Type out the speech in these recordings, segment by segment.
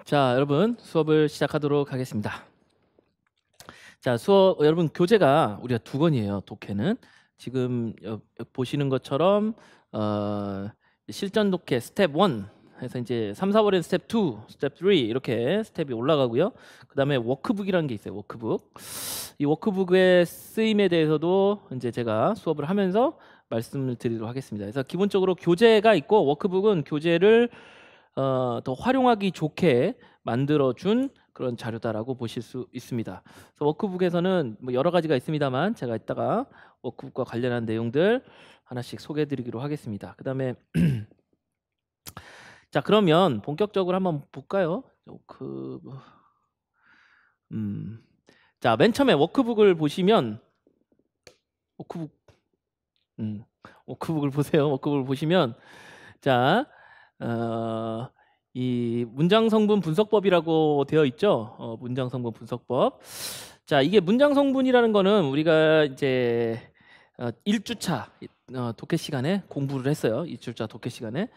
자, 여러분 수업을 시작하도록 하겠습니다. 자, 수업 여러분 교재가 우리가 두 권이에요. 독해는 지금 보시는 것처럼 실전 독해 스텝 1 해서 이제 3, 4월엔 스텝 2, 스텝 3 이렇게 스텝이 올라가고요. 그다음에 워크북이라는 게 있어요. 워크북. 이 워크북의 쓰임에 대해서도 이제 제가 수업을 하면서 말씀을 드리도록 하겠습니다. 그래서 기본적으로 교재가 있고 워크북은 교재를 더 활용하기 좋게 만들어준 그런 자료다라고 보실 수 있습니다. 그래서 워크북에서는 뭐 여러 가지가 있습니다만 제가 이따가 워크북과 관련한 내용들 하나씩 소개해드리기로 하겠습니다. 그 다음에 자, 그러면 본격적으로 한번 볼까요? 자, 맨 처음에 워크북을 보시면 워크북을 보세요. 워크북을 보시면 자, 이 문장 성분 분석법이라고 되어 있죠. 문장 성분 분석법. 자, 이게 문장 성분이라는 거는 우리가 이제 1주차 독해 시간에 공부를 했어요. 1주차 독해 시간에.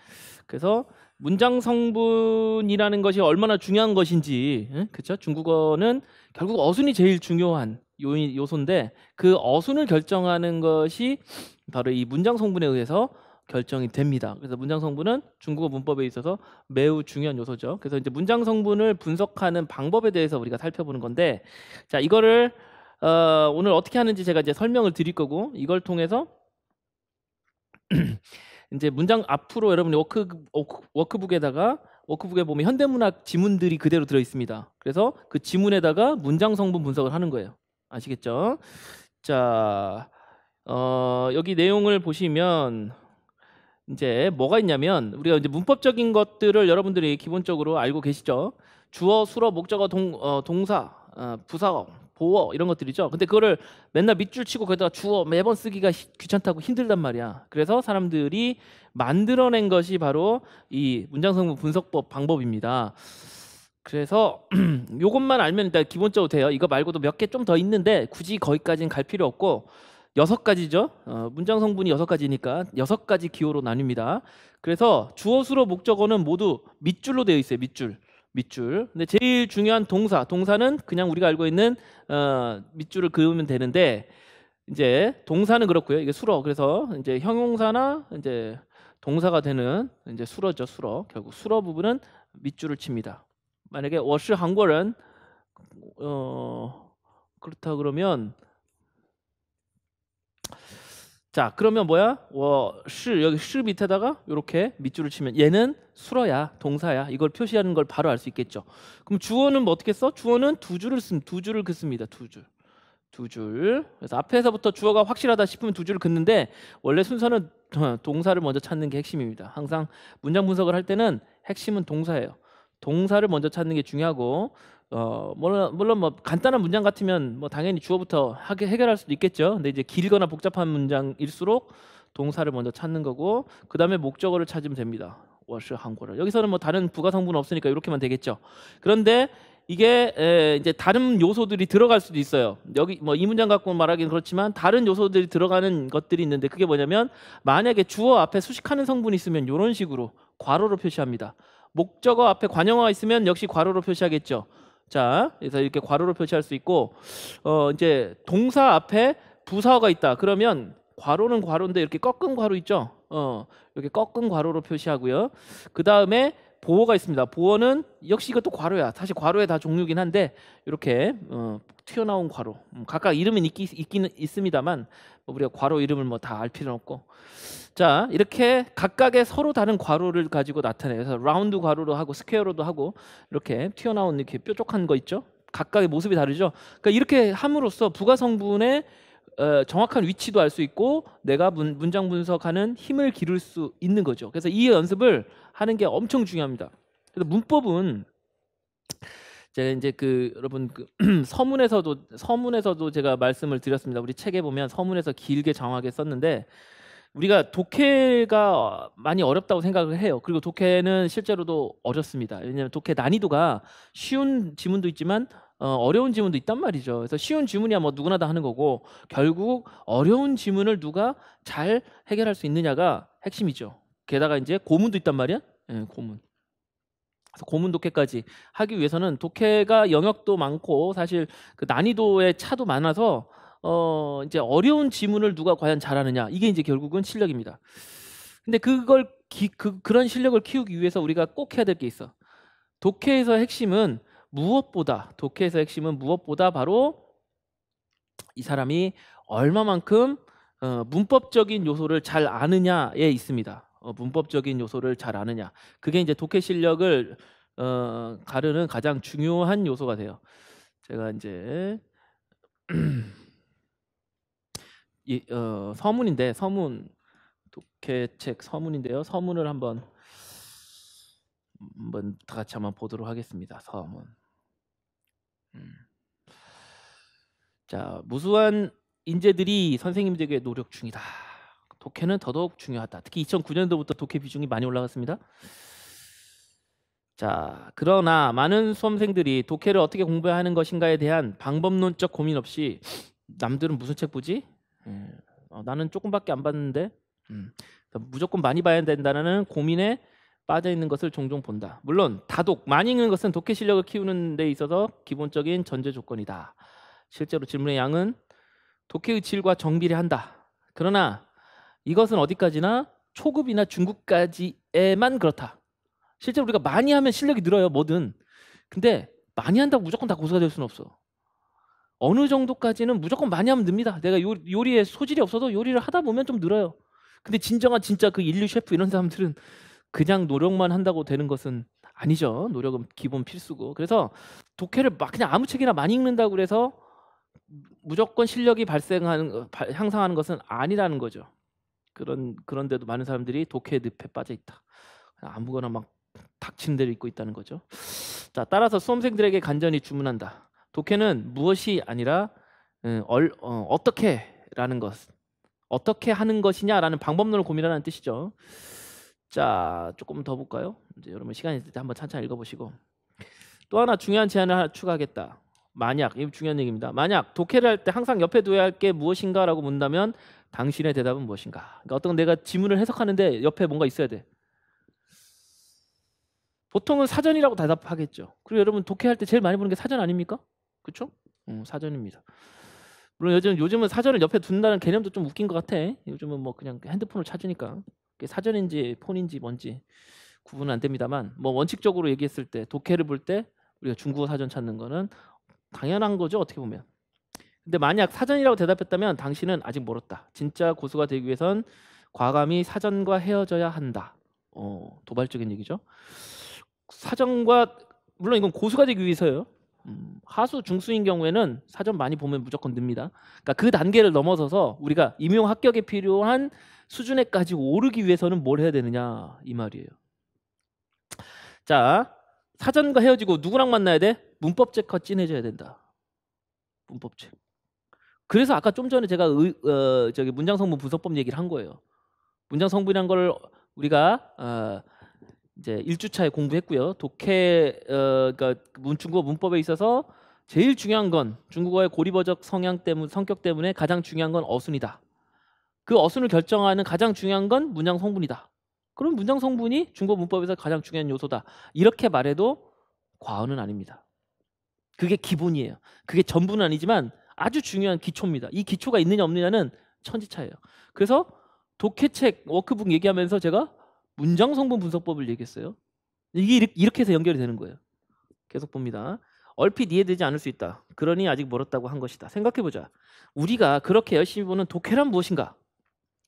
그래서 문장 성분이라는 것이 얼마나 중요한 것인지, 그렇죠? 중국어는 결국 어순이 제일 중요한 요소인데 그 어순을 결정하는 것이 바로 이 문장 성분에 의해서 결정이 됩니다. 그래서 문장 성분은 중국어 문법에 있어서 매우 중요한 요소죠. 그래서 이제 문장 성분을 분석하는 방법에 대해서 우리가 살펴보는 건데, 자, 이거를 오늘 어떻게 하는지 제가 이제 설명을 드릴 거고, 이걸 통해서 이제 문장 앞으로 여러분이 워크북에 보면 현대문학 지문들이 그대로 들어 있습니다. 그래서 그 지문에다가 문장 성분 분석을 하는 거예요. 아시겠죠? 자, 여기 내용을 보시면 이제 뭐가 있냐면 우리가 이제 문법적인 것들을 여러분들이 기본적으로 알고 계시죠. 주어, 수어, 목적어, 동사, 부사어, 보어 이런 것들이죠. 근데 그거를 맨날 밑줄 치고 거기다가 주어 매번 쓰기가 귀찮다고 힘들단 말이야. 그래서 사람들이 만들어낸 것이 바로 이 문장 성분 분석법 방법입니다. 그래서 요것만 알면 일단 기본적으로 돼요. 이거 말고도 몇 개 좀 더 있는데 굳이 거기까지는 갈 필요 없고 6가지죠. 문장 성분이 6가지니까 6가지 기호로 나뉩니다. 그래서 주어, 수로, 목적어는 모두 밑줄로 되어 있어요. 밑줄. 근데 제일 중요한 동사는 그냥 우리가 알고 있는 밑줄을 그으면 되는데, 이제 동사는 그렇고요. 이게 수러. 그래서 이제 형용사나 이제 동사가 되는 이제 수러죠. 수러. 결국 수러 부분은 밑줄을 칩니다. 만약에 我是韩国人 그렇다 그러면 자, 그러면 뭐야? 我是 여기 是 밑에다가 이렇게 밑줄을 치면 얘는 수러야, 동사야. 이걸 표시하는 걸 바로 알 수 있겠죠. 그럼 주어는 뭐 어떻게 써? 주어는 두 줄을 긋습니다. 두 줄. 그래서 앞에서부터 주어가 확실하다 싶으면 두 줄을 긋는데 원래 순서는 동사를 먼저 찾는 게 핵심입니다. 항상 문장 분석을 할 때는 핵심은 동사예요. 동사를 먼저 찾는 게 중요하고, 물론 뭐 간단한 문장 같으면 뭐 당연히 주어부터 해결할 수도 있겠죠. 근데 이제 길거나 복잡한 문장일수록 동사를 먼저 찾는 거고, 그 다음에 목적어를 찾으면 됩니다. 我是韩国人 여기서는 뭐 다른 부가 성분 없으니까 이렇게만 되겠죠. 그런데 이게 이제 다른 요소들이 들어갈 수도 있어요. 여기 뭐 이 문장 갖고 말하기는 그렇지만 다른 요소들이 들어가는 것들이 있는데, 그게 뭐냐면 만약에 주어 앞에 수식하는 성분이 있으면 이런 식으로 괄호로 표시합니다. 목적어 앞에 관형어가 있으면 역시 괄호로 표시하겠죠. 자, 그래서 이렇게 괄호로 표시할 수 있고, 이제 동사 앞에 부사어가 있다. 그러면 괄호는 괄호인데 이렇게 꺾은 괄호 있죠. 이렇게 꺾은 괄호로 표시하고요. 그 다음에 보어가 있습니다. 보어는 역시 이것도 괄호야. 사실 괄호에 다 종류긴 한데 이렇게 튀어나온 괄호. 각각 이름은 있기는 있습니다만 우리가 괄호 이름을 뭐 다 알 필요는 없고. 자, 이렇게 각각의 서로 다른 괄호를 가지고 나타내요. 그래서 라운드 괄호로 하고 스퀘어로도 하고 이렇게 튀어나온 이렇게 뾰족한 거 있죠. 각각의 모습이 다르죠. 그러니까 이렇게 함으로써 부가 성분의 정확한 위치도 알 수 있고 내가 문장 분석하는 힘을 기를 수 있는 거죠. 그래서 이 연습을 하는 게 엄청 중요합니다. 그래서 문법은 제가 이제 여러분 서문에서도 제가 말씀을 드렸습니다. 우리 책에 보면 서문에서 길게 장황하게 썼는데, 우리가 독해가 많이 어렵다고 생각을 해요. 그리고 독해는 실제로도 어렵습니다. 왜냐하면 독해 난이도가 쉬운 지문도 있지만 어려운 지문도 있단 말이죠. 그래서 쉬운 지문이야 뭐 누구나 다 하는 거고, 결국 어려운 지문을 누가 잘 해결할 수 있느냐가 핵심이죠. 게다가 이제 고문도 있단 말이야. 고문. 고문 독해까지 하기 위해서는 독해가 영역도 많고 사실 그 난이도의 차도 많아서 이제 어려운 지문을 누가 과연 잘하느냐 이게 이제 결국은 실력입니다. 근데 그런 실력을 키우기 위해서 우리가 꼭 해야 될 게 있어. 독해에서 핵심은 무엇보다 바로 이 사람이 얼마만큼 문법적인 요소를 잘 아느냐에 있습니다. 문법적인 요소를 잘 아느냐. 그게 이제 독해 실력을 가르는 가장 중요한 요소가 돼요. 제가 이제 서문인데 독해책 서문인데요. 서문을 한번 다 같이 한번 보도록 하겠습니다. 서문. 자, 무수한 인재들이 선생님들에게 노력 중이다. 독해는 더더욱 중요하다. 특히 2009년도부터 독해 비중이 많이 올라갔습니다. 자, 그러나 많은 수험생들이 독해를 어떻게 공부해야 하는 것인가에 대한 방법론적 고민 없이 남들은 무슨 책 보지? 나는 조금밖에 안 봤는데 무조건 많이 봐야 된다는 고민에 빠져 있는 것을 종종 본다. 물론 다독, 많이 읽는 것은 독해 실력을 키우는 데 있어서 기본적인 전제 조건이다. 실제로 질문의 양은 독해의 질과 정비례 한다. 그러나 이것은 어디까지나 초급이나 중급까지에만 그렇다. 실제로 우리가 많이 하면 실력이 늘어요. 뭐든. 근데 많이 한다고 무조건 다 고수가 될 수는 없어. 어느 정도까지는 무조건 많이 하면 늡니다. 내가 요리에 소질이 없어도 요리를 하다 보면 좀 늘어요. 근데 진짜 그 인류 셰프 이런 사람들은 그냥 노력만 한다고 되는 것은 아니죠. 노력은 기본 필수고. 그래서 독해를 막 그냥 아무 책이나 많이 읽는다고 그래서 무조건 실력이 향상하는 것은 아니라는 거죠. 그런데도 많은 사람들이 독해 늪에 빠져 있다. 아무거나 막 닥치는 대로 읽고 있다는 거죠. 자, 따라서 수험생들에게 간절히 주문한다. 독해는 무엇이 아니라 어떻게라는 것, 어떻게 하는 것이냐라는 방법론을 고민하라는 뜻이죠. 자, 조금 더 볼까요? 이제 여러분 시간이 있을 때 한번 찬찬히 읽어보시고 또 하나 중요한 제안을 하나 추가하겠다. 만약, 이거 중요한 얘기입니다. 만약 독해를 할 때 항상 옆에 둬야 할 게 무엇인가라고 묻는다면 당신의 대답은 무엇인가? 그러니까 어떤 내가 지문을 해석하는데 옆에 뭔가 있어야 돼. 보통은 사전이라고 대답하겠죠. 그리고 여러분 독해할 때 제일 많이 보는 게 사전 아닙니까? 그렇죠? 사전입니다. 물론 요즘은 사전을 옆에 둔다는 개념도 좀 웃긴 것 같아. 요즘은 뭐 그냥 핸드폰을 찾으니까 그게 사전인지 폰인지 뭔지 구분은 안 됩니다만 뭐 원칙적으로 얘기했을 때 독해를 볼 때 우리가 중국어 사전 찾는 거는 당연한 거죠. 어떻게 보면. 근데 만약 사전이라고 대답했다면 당신은 아직 멀었다. 진짜 고수가 되기 위해선 과감히 사전과 헤어져야 한다. 도발적인 얘기죠. 사전과 물론 이건 고수가 되기 위해서예요. 하수 중수인 경우에는 사전 많이 보면 무조건 늡니다. 그러니까 그 단계를 넘어서서 우리가 임용 합격에 필요한 수준에까지 오르기 위해서는 뭘 해야 되느냐 이 말이에요. 자, 사전과 헤어지고 누구랑 만나야 돼? 문법책과 친해져야 된다. 문법책. 그래서 아까 좀 전에 제가 문장성분 분석법 얘기를 한 거예요. 문장성분이란 걸 우리가 이제 1주차에 공부했고요. 독해 그러니까 중국어 문법에 있어서 제일 중요한 건 중국어의 고리버적 성격 때문에 가장 중요한 건 어순이다. 그 어순을 결정하는 가장 중요한 건 문장 성분이다. 그럼 문장 성분이 중국어 문법에서 가장 중요한 요소다. 이렇게 말해도 과언은 아닙니다. 그게 기본이에요. 그게 전부는 아니지만 아주 중요한 기초입니다. 이 기초가 있느냐 없느냐는 천지차예요. 그래서 독해책 워크북 얘기하면서 제가 문장 성분 분석법을 얘기했어요. 이게 이렇게 해서 연결이 되는 거예요. 계속 봅니다. 얼핏 이해되지 않을 수 있다. 그러니 아직 멀었다고 한 것이다. 생각해보자. 우리가 그렇게 열심히 보는 독해란 무엇인가?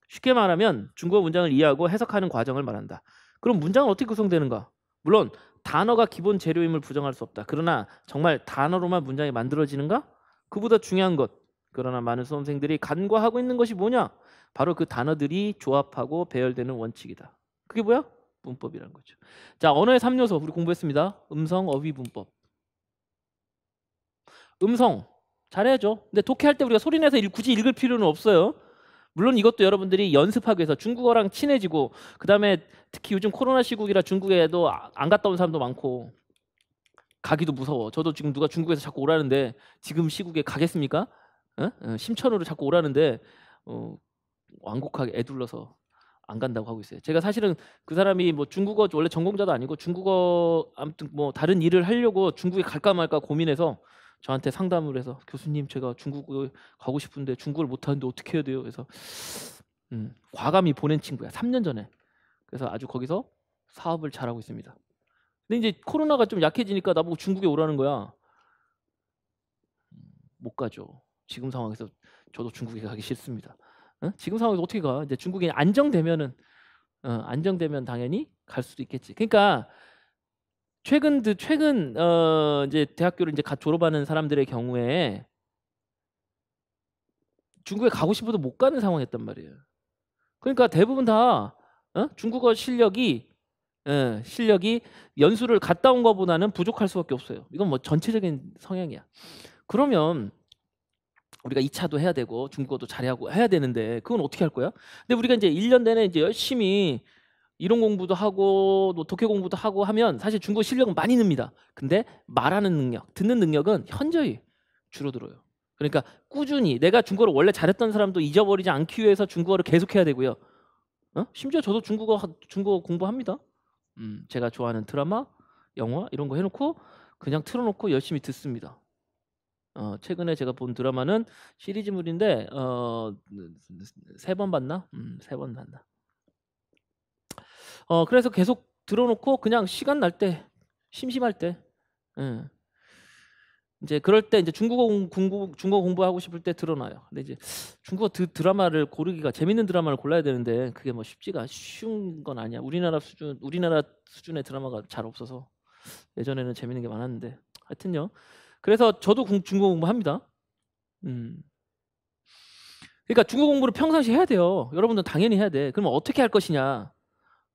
쉽게 말하면 중국어 문장을 이해하고 해석하는 과정을 말한다. 그럼 문장은 어떻게 구성되는가? 물론 단어가 기본 재료임을 부정할 수 없다. 그러나 정말 단어로만 문장이 만들어지는가? 그보다 중요한 것. 그러나 많은 수험생들이 간과하고 있는 것이 뭐냐? 바로 그 단어들이 조합하고 배열되는 원칙이다. 그게 뭐야? 문법이라는 거죠. 자, 언어의 3요소 우리 공부했습니다. 음성, 어휘, 문법. 음성 잘해야죠. 근데 독해할 때 우리가 소리내서 굳이 읽을 필요는 없어요. 물론 이것도 여러분들이 연습하기 위해서 중국어랑 친해지고 그 다음에 특히 요즘 코로나 시국이라 중국에도 안 갔다 온 사람도 많고 가기도 무서워. 저도 지금 누가 중국에서 자꾸 오라는데 지금 시국에 가겠습니까? 심천으로 자꾸 오라는데 완곡하게 애둘러서 안 간다고 하고 있어요. 제가 사실은 그 사람이 뭐 중국어 원래 전공자도 아니고 중국어 아무튼 뭐 다른 일을 하려고 중국에 갈까 말까 고민해서 저한테 상담을 해서 교수님 제가 중국에 가고 싶은데 중국어를 못하는데 어떻게 해야 돼요? 그래서 과감히 보낸 친구야. 3년 전에. 그래서 아주 거기서 사업을 잘하고 있습니다. 근데 이제 코로나가 좀 약해지니까 나보고 중국에 오라는 거야. 못 가죠. 지금 상황에서 저도 중국에 가기 싫습니다. 지금 상황에서 어떻게 가? 이제 중국이 안정되면은 안정되면 당연히 갈 수도 있겠지. 그러니까 최근 이제 대학교를 이제 갓 졸업하는 사람들의 경우에 중국에 가고 싶어도 못 가는 상황이었단 말이에요. 그러니까 대부분 다 중국어 실력이 연수를 갔다 온 것보다는 부족할 수밖에 없어요. 이건 뭐 전체적인 성향이야. 그러면 우리가 2차도 해야 되고 중국어도 잘하고 해야 되는데 그건 어떻게 할 거야? 근데 우리가 이제 1년 내내 이제 열심히 이론 공부도 하고 또 독해 공부도 하고 하면 사실 중국어 실력은 많이 늡니다. 근데 말하는 능력, 듣는 능력은 현저히 줄어들어요. 그러니까 꾸준히 내가 중국어를 원래 잘했던 사람도 잊어버리지 않기 위해서 중국어를 계속해야 되고요. 심지어 저도 중국어 공부합니다. 제가 좋아하는 드라마, 영화 이런 거 해놓고 그냥 틀어놓고 열심히 듣습니다. 최근에 제가 본 드라마는 시리즈물인데 3번 봤나? 3번 봤나? 그래서 계속 들어놓고 그냥 시간 날 때, 심심할 때, 이제 그럴 때 이제 중국어 공부하고 싶을 때 들어놔요. 근데 이제 중국어 드라마를 고르기가 재밌는 드라마를 골라야 되는데 그게 뭐 쉬운 건 아니야. 우리나라 수준의 드라마가 잘 없어서 예전에는 재밌는 게 많았는데 하여튼요. 그래서 저도 중국어 공부합니다. 그러니까 중국어 공부를 평상시 해야 돼요. 여러분들 당연히 해야 돼. 그러면 어떻게 할 것이냐?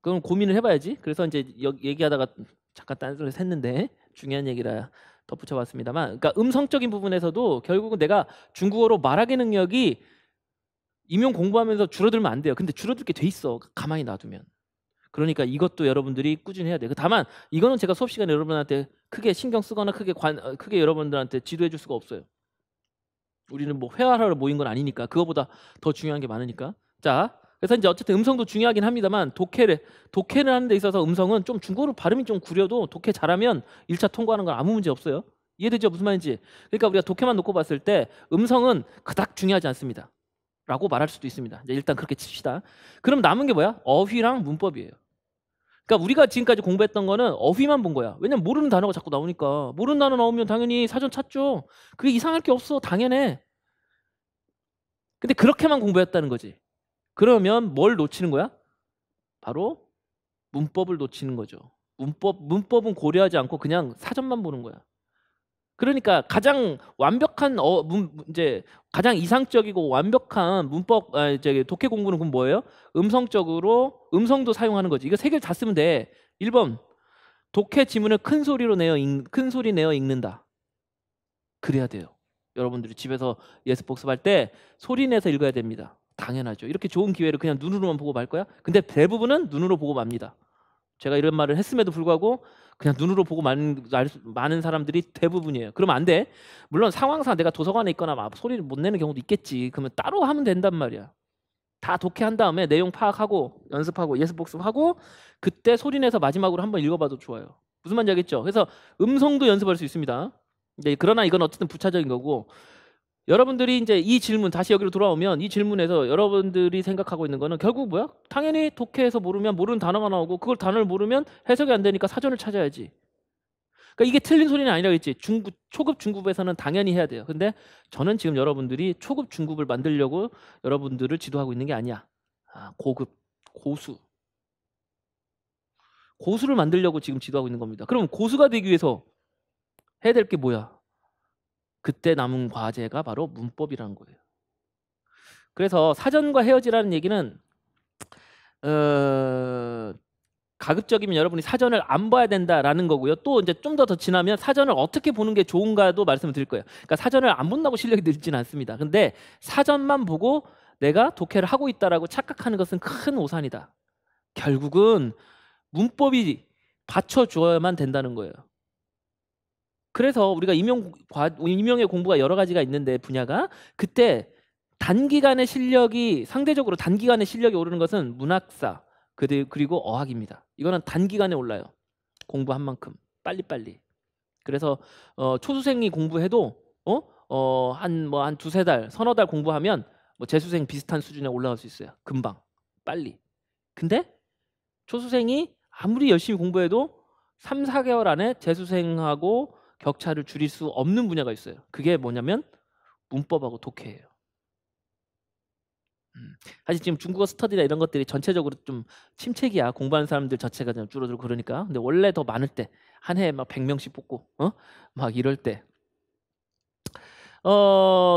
그럼 고민을 해봐야지. 그래서 이제 얘기하다가 잠깐 딴소리 샜는데 중요한 얘기라 덧붙여봤습니다만, 그러니까 음성적인 부분에서도 결국은 내가 중국어로 말하기 능력이 임용 공부하면서 줄어들면 안 돼요. 근데 줄어들 게 돼 있어. 가만히 놔두면. 그러니까 이것도 여러분들이 꾸준히 해야 돼요. 다만 이거는 제가 수업 시간에 여러분한테 크게 신경 쓰거나 크게 여러분들한테 지도해 줄 수가 없어요. 우리는 뭐 회화하러 모인 건 아니니까. 그거보다 더 중요한 게 많으니까. 자, 그래서 이제 어쨌든 음성도 중요하긴 합니다만 독해를 하는 데 있어서 음성은 좀 중국어로 발음이 좀 구려도 독해 잘하면 1차 통과하는 건 아무 문제 없어요. 이해되죠? 무슨 말인지. 그러니까 우리가 독해만 놓고 봤을 때 음성은 그닥 중요하지 않습니다. 라고 말할 수도 있습니다. 이제 일단 그렇게 칩시다. 그럼 남은 게 뭐야? 어휘랑 문법이에요. 그러니까 우리가 지금까지 공부했던 거는 어휘만 본 거야. 왜냐면 모르는 단어가 자꾸 나오니까. 모르는 단어 나오면 당연히 사전 찾죠. 그게 이상할 게 없어. 당연해. 근데 그렇게만 공부했다는 거지. 그러면 뭘 놓치는 거야? 바로 문법을 놓치는 거죠. 문법은 고려하지 않고 그냥 사전만 보는 거야. 그러니까 가장 완벽한 이제 가장 이상적이고 완벽한 문법 독해 공부는 그럼 뭐예요? 음성도 사용하는 거지. 이거 세 개를 다 쓰면 돼. 1번 독해 지문을 큰 소리 내어 읽는다. 그래야 돼요. 여러분들이 집에서 예습 복습할 때 소리 내서 읽어야 됩니다. 당연하죠. 이렇게 좋은 기회를 그냥 눈으로만 보고 말 거야? 근데 대부분은 눈으로 보고 맙니다. 제가 이런 말을 했음에도 불구하고 그냥 눈으로 보고 많은 사람들이 대부분이에요. 그러면 안 돼. 물론 상황상 내가 도서관에 있거나 막 소리를 못 내는 경우도 있겠지. 그러면 따로 하면 된단 말이야. 다 독해한 다음에 내용 파악하고 연습하고 예습 복습하고 그때 소리 내서 마지막으로 한번 읽어봐도 좋아요. 무슨 말인지 알겠죠? 그래서 음성도 연습할 수 있습니다. 그러나 이건 어쨌든 부차적인 거고, 여러분들이 이제 이 질문 다시 여기로 돌아오면 이 질문에서 여러분들이 생각하고 있는 거는 결국 뭐야? 당연히 독해에서 모르면 모르는 단어가 나오고 그걸 단어를 모르면 해석이 안 되니까 사전을 찾아야지. 그러니까 이게 틀린 소리는 아니라고 했지. 초급 중급에서는 당연히 해야 돼요. 근데 저는 지금 여러분들이 초급 중급을 만들려고 여러분들을 지도하고 있는 게 아니야. 고급, 고수를 만들려고 지금 지도하고 있는 겁니다. 그럼 고수가 되기 위해서 해야 될 게 뭐야? 그때 남은 과제가 바로 문법이라는 거예요. 그래서 사전과 헤어지라는 얘기는 가급적이면 여러분이 사전을 안 봐야 된다라는 거고요. 또 이제 좀 더 지나면 사전을 어떻게 보는 게 좋은가도 말씀을 드릴 거예요. 그러니까 사전을 안 본다고 실력이 늘지는 않습니다. 근데 사전만 보고 내가 독해를 하고 있다라고 착각하는 것은 큰 오산이다. 결국은 문법이 받쳐줘야만 된다는 거예요. 그래서 우리가 임용의 공부가 여러 가지가 있는데 분야가 그때 단기간의 실력이 상대적으로 단기간의 실력이 오르는 것은 문학사 그리고 어학입니다. 이거는 단기간에 올라요. 공부한 만큼 빨리빨리. 그래서 초수생이 공부해도 한 두세 달, 서너 달 공부하면 뭐 재수생 비슷한 수준에 올라갈 수 있어요. 금방, 빨리. 근데 초수생이 아무리 열심히 공부해도 3, 4개월 안에 재수생하고 격차를 줄일 수 없는 분야가 있어요. 그게 뭐냐면 문법하고 독해예요. 사실 지금 중국어 스터디나 이런 것들이 전체적으로 좀 침체기야. 공부하는 사람들 자체가 좀 줄어들고 그러니까. 근데 원래 더 많을 때 한 해에 막 100명씩 뽑고 막 이럴 때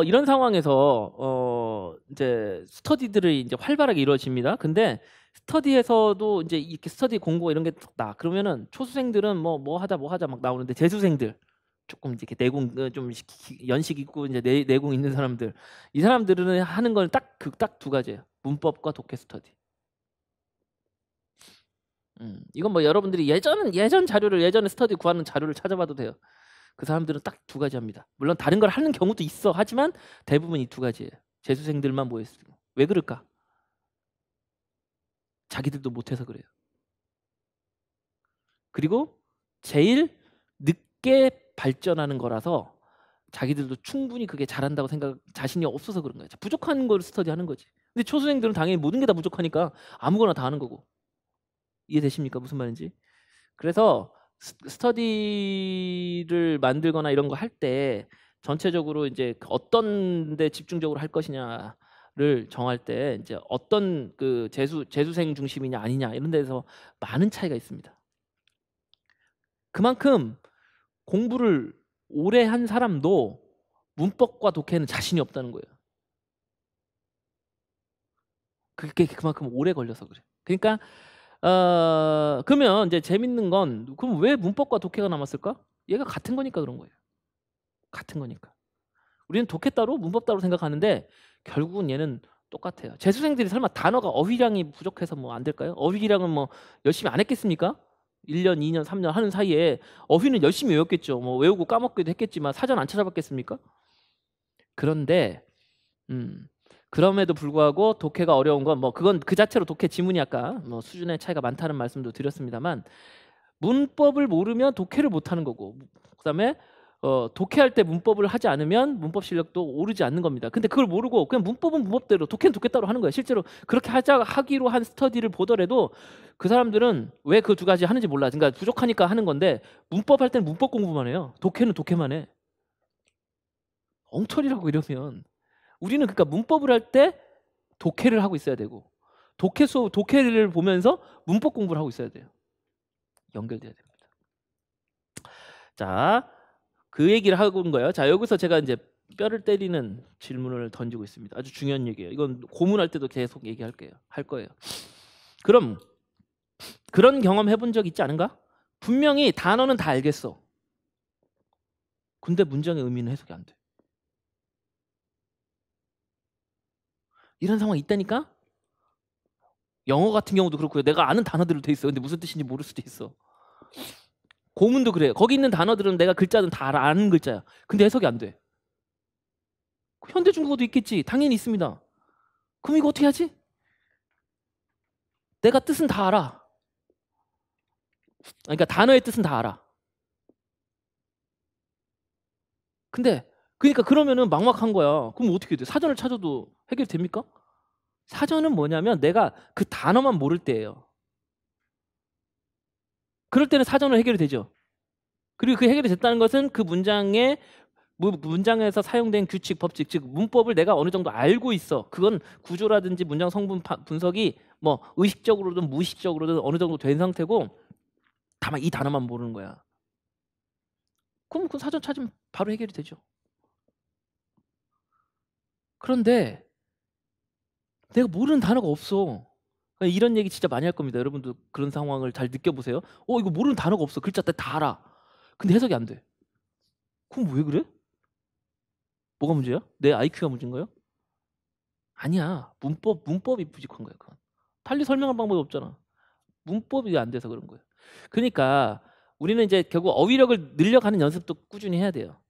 이런 상황에서 이제 스터디들이 이제 활발하게 이루어집니다. 근데 스터디에서도 이제 이렇게 스터디 공고 이런 게 나 그러면은 초수생들은 뭐 하자 막 나오는데 재수생들 조금 이렇게 내공 좀 연식 있고 이제 내공 있는 사람들 이 사람들은 하는 건 딱 두 가지예요. 문법과 독해 스터디. 이건 뭐 여러분들이 예전 자료를 예전에 스터디 구하는 자료를 찾아봐도 돼요. 그 사람들은 딱 두 가지 합니다. 물론 다른 걸 하는 경우도 있어. 하지만 대부분 이 두 가지예요. 재수생들만 모였어요. 왜 그럴까? 자기들도 못해서 그래요. 그리고 제일 늦게 발전하는 거라서 자기들도 충분히 그게 잘한다고 자신이 없어서 그런 거예요. 부족한 걸 스터디하는 거지. 근데 초수생들은 당연히 모든 게 다 부족하니까 아무거나 다 하는 거고. 이해되십니까? 무슨 말인지? 그래서 스터디를 만들거나 이런 거 할 때 전체적으로 이제 어떤 데 집중적으로 할 것이냐를 정할 때 이제 어떤 그 재수생 중심이냐 아니냐 이런 데서 많은 차이가 있습니다. 그만큼 공부를 오래 한 사람도 문법과 독해는 자신이 없다는 거예요. 그게 그만큼 오래 걸려서 그래. 그러니까 그러면 이제 재밌는 건 그럼 왜 문법과 독해가 남았을까? 얘가 같은 거니까 그런 거예요. 같은 거니까. 우리는 독해 따로 문법 따로 생각하는데 결국은 얘는 똑같아요. 재수생들이 설마 단어가 어휘량이 부족해서 뭐 안 될까요? 어휘량은 뭐 열심히 안 했겠습니까? 1년, 2년, 3년 하는 사이에 어휘는 열심히 외웠겠죠. 뭐 외우고 까먹기도 했겠지만 사전 안 찾아봤겠습니까? 그런데 그럼에도 불구하고 독해가 어려운 건 뭐 그건 그 자체로 독해 지문이 아까 뭐 수준의 차이가 많다는 말씀도 드렸습니다만 문법을 모르면 독해를 못 하는 거고 그다음에 독해할 때 문법을 하지 않으면 문법 실력도 오르지 않는 겁니다. 근데 그걸 모르고 그냥 문법은 문법대로 독해는 독해따로 하는 거예요. 실제로 그렇게 하기로 한 스터디를 보더라도 그 사람들은 왜 그 두 가지 하는지 몰라. 그러니까 부족하니까 하는 건데 문법 할 때는 문법 공부만 해요. 독해는 독해만 해. 엉터리라고 이러면 우리는 그러니까 문법을 할 때 독해를 하고 있어야 되고 독해를 보면서 문법 공부를 하고 있어야 돼요. 연결돼야 됩니다. 자, 그 얘기를 하고 온 거예요. 자, 여기서 제가 이제 뼈를 때리는 질문을 던지고 있습니다. 아주 중요한 얘기예요. 이건 고문할 때도 계속 할 거예요. 그럼 그런 경험 해본 적 있지 않은가? 분명히 단어는 다 알겠어. 근데 문장의 의미는 해석이 안 돼. 이런 상황이 있다니까? 영어 같은 경우도 그렇고요. 내가 아는 단어들로 돼 있어. 근데 무슨 뜻인지 모를 수도 있어. 고문도 그래요. 거기 있는 단어들은 내가 글자는 다 아는 글자야. 근데 해석이 안 돼. 현대 중국어도 있겠지. 당연히 있습니다. 그럼 이거 어떻게 하지? 내가 뜻은 다 알아. 그러니까 단어의 뜻은 다 알아. 근데 그러니까 그러면은 막막한 거야. 그럼 어떻게 돼? 사전을 찾아도 해결됩니까? 사전은 뭐냐면 내가 그 단어만 모를 때예요. 그럴 때는 사전으로 해결이 되죠. 그리고 그 해결이 됐다는 것은 그 문장에서 사용된 규칙, 법칙, 즉 문법을 내가 어느 정도 알고 있어. 그건 구조라든지 문장 성분 분석이 뭐 의식적으로든 무의식적으로든 어느 정도 된 상태고 다만 이 단어만 모르는 거야. 그럼 그 사전 찾으면 바로 해결이 되죠. 그런데 내가 모르는 단어가 없어. 이런 얘기 진짜 많이 할 겁니다. 여러분도 그런 상황을 잘 느껴보세요. 이거 모르는 단어가 없어. 글자 다 알아. 근데 해석이 안 돼. 그럼 왜 그래? 뭐가 문제야? 내 IQ가 문제인가요? 아니야. 문법이 부족한 거야. 그건. 달리 설명할 방법이 없잖아. 문법이 안 돼서 그런 거예요. 그러니까 우리는 이제 결국 어휘력을 늘려가는 연습도 꾸준히 해야 돼요.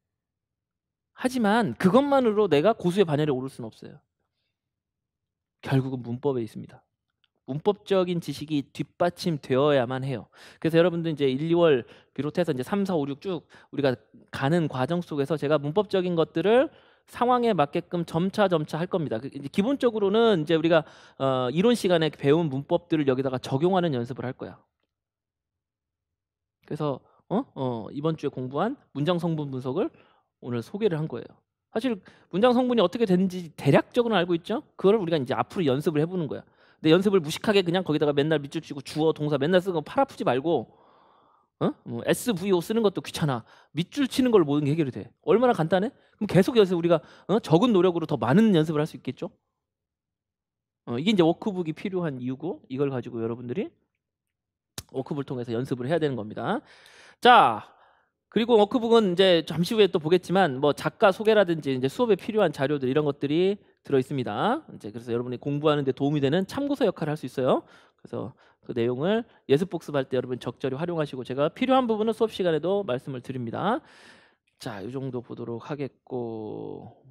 하지만 그것만으로 내가 고수의 반열에 오를 수는 없어요. 결국은 문법에 있습니다. 문법적인 지식이 뒷받침되어야만 해요. 그래서 여러분들 이제 1, 2월 비롯해서 이제 3, 4, 5, 6 쭉 우리가 가는 과정 속에서 제가 문법적인 것들을 상황에 맞게끔 점차 할 겁니다. 이제 기본적으로는 이제 우리가 이론 시간에 배운 문법들을 여기다가 적용하는 연습을 할 거야. 그래서 이번 주에 공부한 문장 성분 분석을 오늘 소개를 한 거예요. 사실 문장 성분이 어떻게 되는지 대략적으로 알고 있죠? 그걸 우리가 이제 앞으로 연습을 해보는 거야. 근데 연습을 무식하게 그냥 거기다가 맨날 밑줄 치고 주어 동사 맨날 쓰고 팔 아프지 말고 뭐 SVO 쓰는 것도 귀찮아. 밑줄 치는 걸 모든 게 해결이 돼. 얼마나 간단해? 그럼 계속 연습 우리가 적은 노력으로 더 많은 연습을 할 수 있겠죠? 이게 이제 워크북이 필요한 이유고 이걸 가지고 여러분들이 워크북을 통해서 연습을 해야 되는 겁니다. 자, 그리고 워크북은 이제 잠시 후에 또 보겠지만 뭐 작가 소개라든지 이제 수업에 필요한 자료들 이런 것들이 들어 있습니다. 이제 그래서 여러분이 공부하는 데 도움이 되는 참고서 역할을 할 수 있어요. 그래서 그 내용을 예습 복습할 때 여러분 적절히 활용하시고 제가 필요한 부분은 수업 시간에도 말씀을 드립니다. 자, 이 정도 보도록 하겠고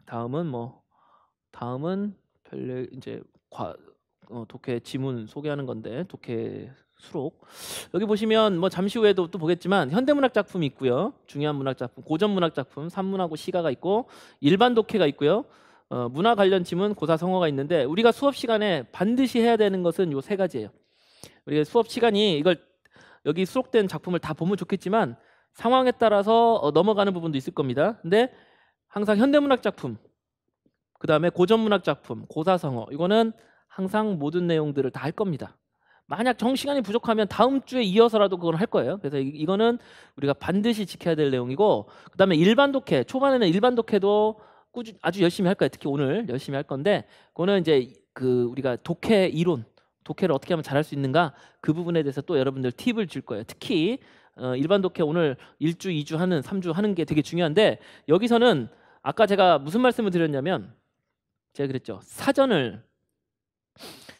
다음은 별내 이제 독해 지문 소개하는 건데 독해 수록 여기 보시면 뭐 잠시 후에도 또 보겠지만 현대문학 작품이 있고요. 중요한 문학 작품, 고전 문학 작품, 산문하고 시가가 있고 일반 독해가 있고요. 문화 관련 지문, 고사 성어가 있는데 우리가 수업 시간에 반드시 해야 되는 것은 요 세 가지예요. 우리가 수업 시간이 이걸 여기 수록된 작품을 다 보면 좋겠지만 상황에 따라서 넘어가는 부분도 있을 겁니다. 근데 항상 현대문학 작품, 그 다음에 고전 문학 작품, 고사 성어 이거는 항상 모든 내용들을 다 할 겁니다. 만약 정시간이 부족하면 다음 주에 이어서라도 그걸 할 거예요. 그래서 이거는 우리가 반드시 지켜야 될 내용이고 그 다음에 일반 독해, 초반에는 일반 독해도 아주 열심히 할 거예요. 특히 오늘 열심히 할 건데 그거는 이제 그 우리가 독해 이론, 독해를 어떻게 하면 잘할 수 있는가 그 부분에 대해서 또 여러분들 팁을 줄 거예요. 특히 일반 독해 오늘 1주, 2주 하는 3주 하는 게 되게 중요한데 여기서는 아까 제가 무슨 말씀을 드렸냐면 제가 그랬죠.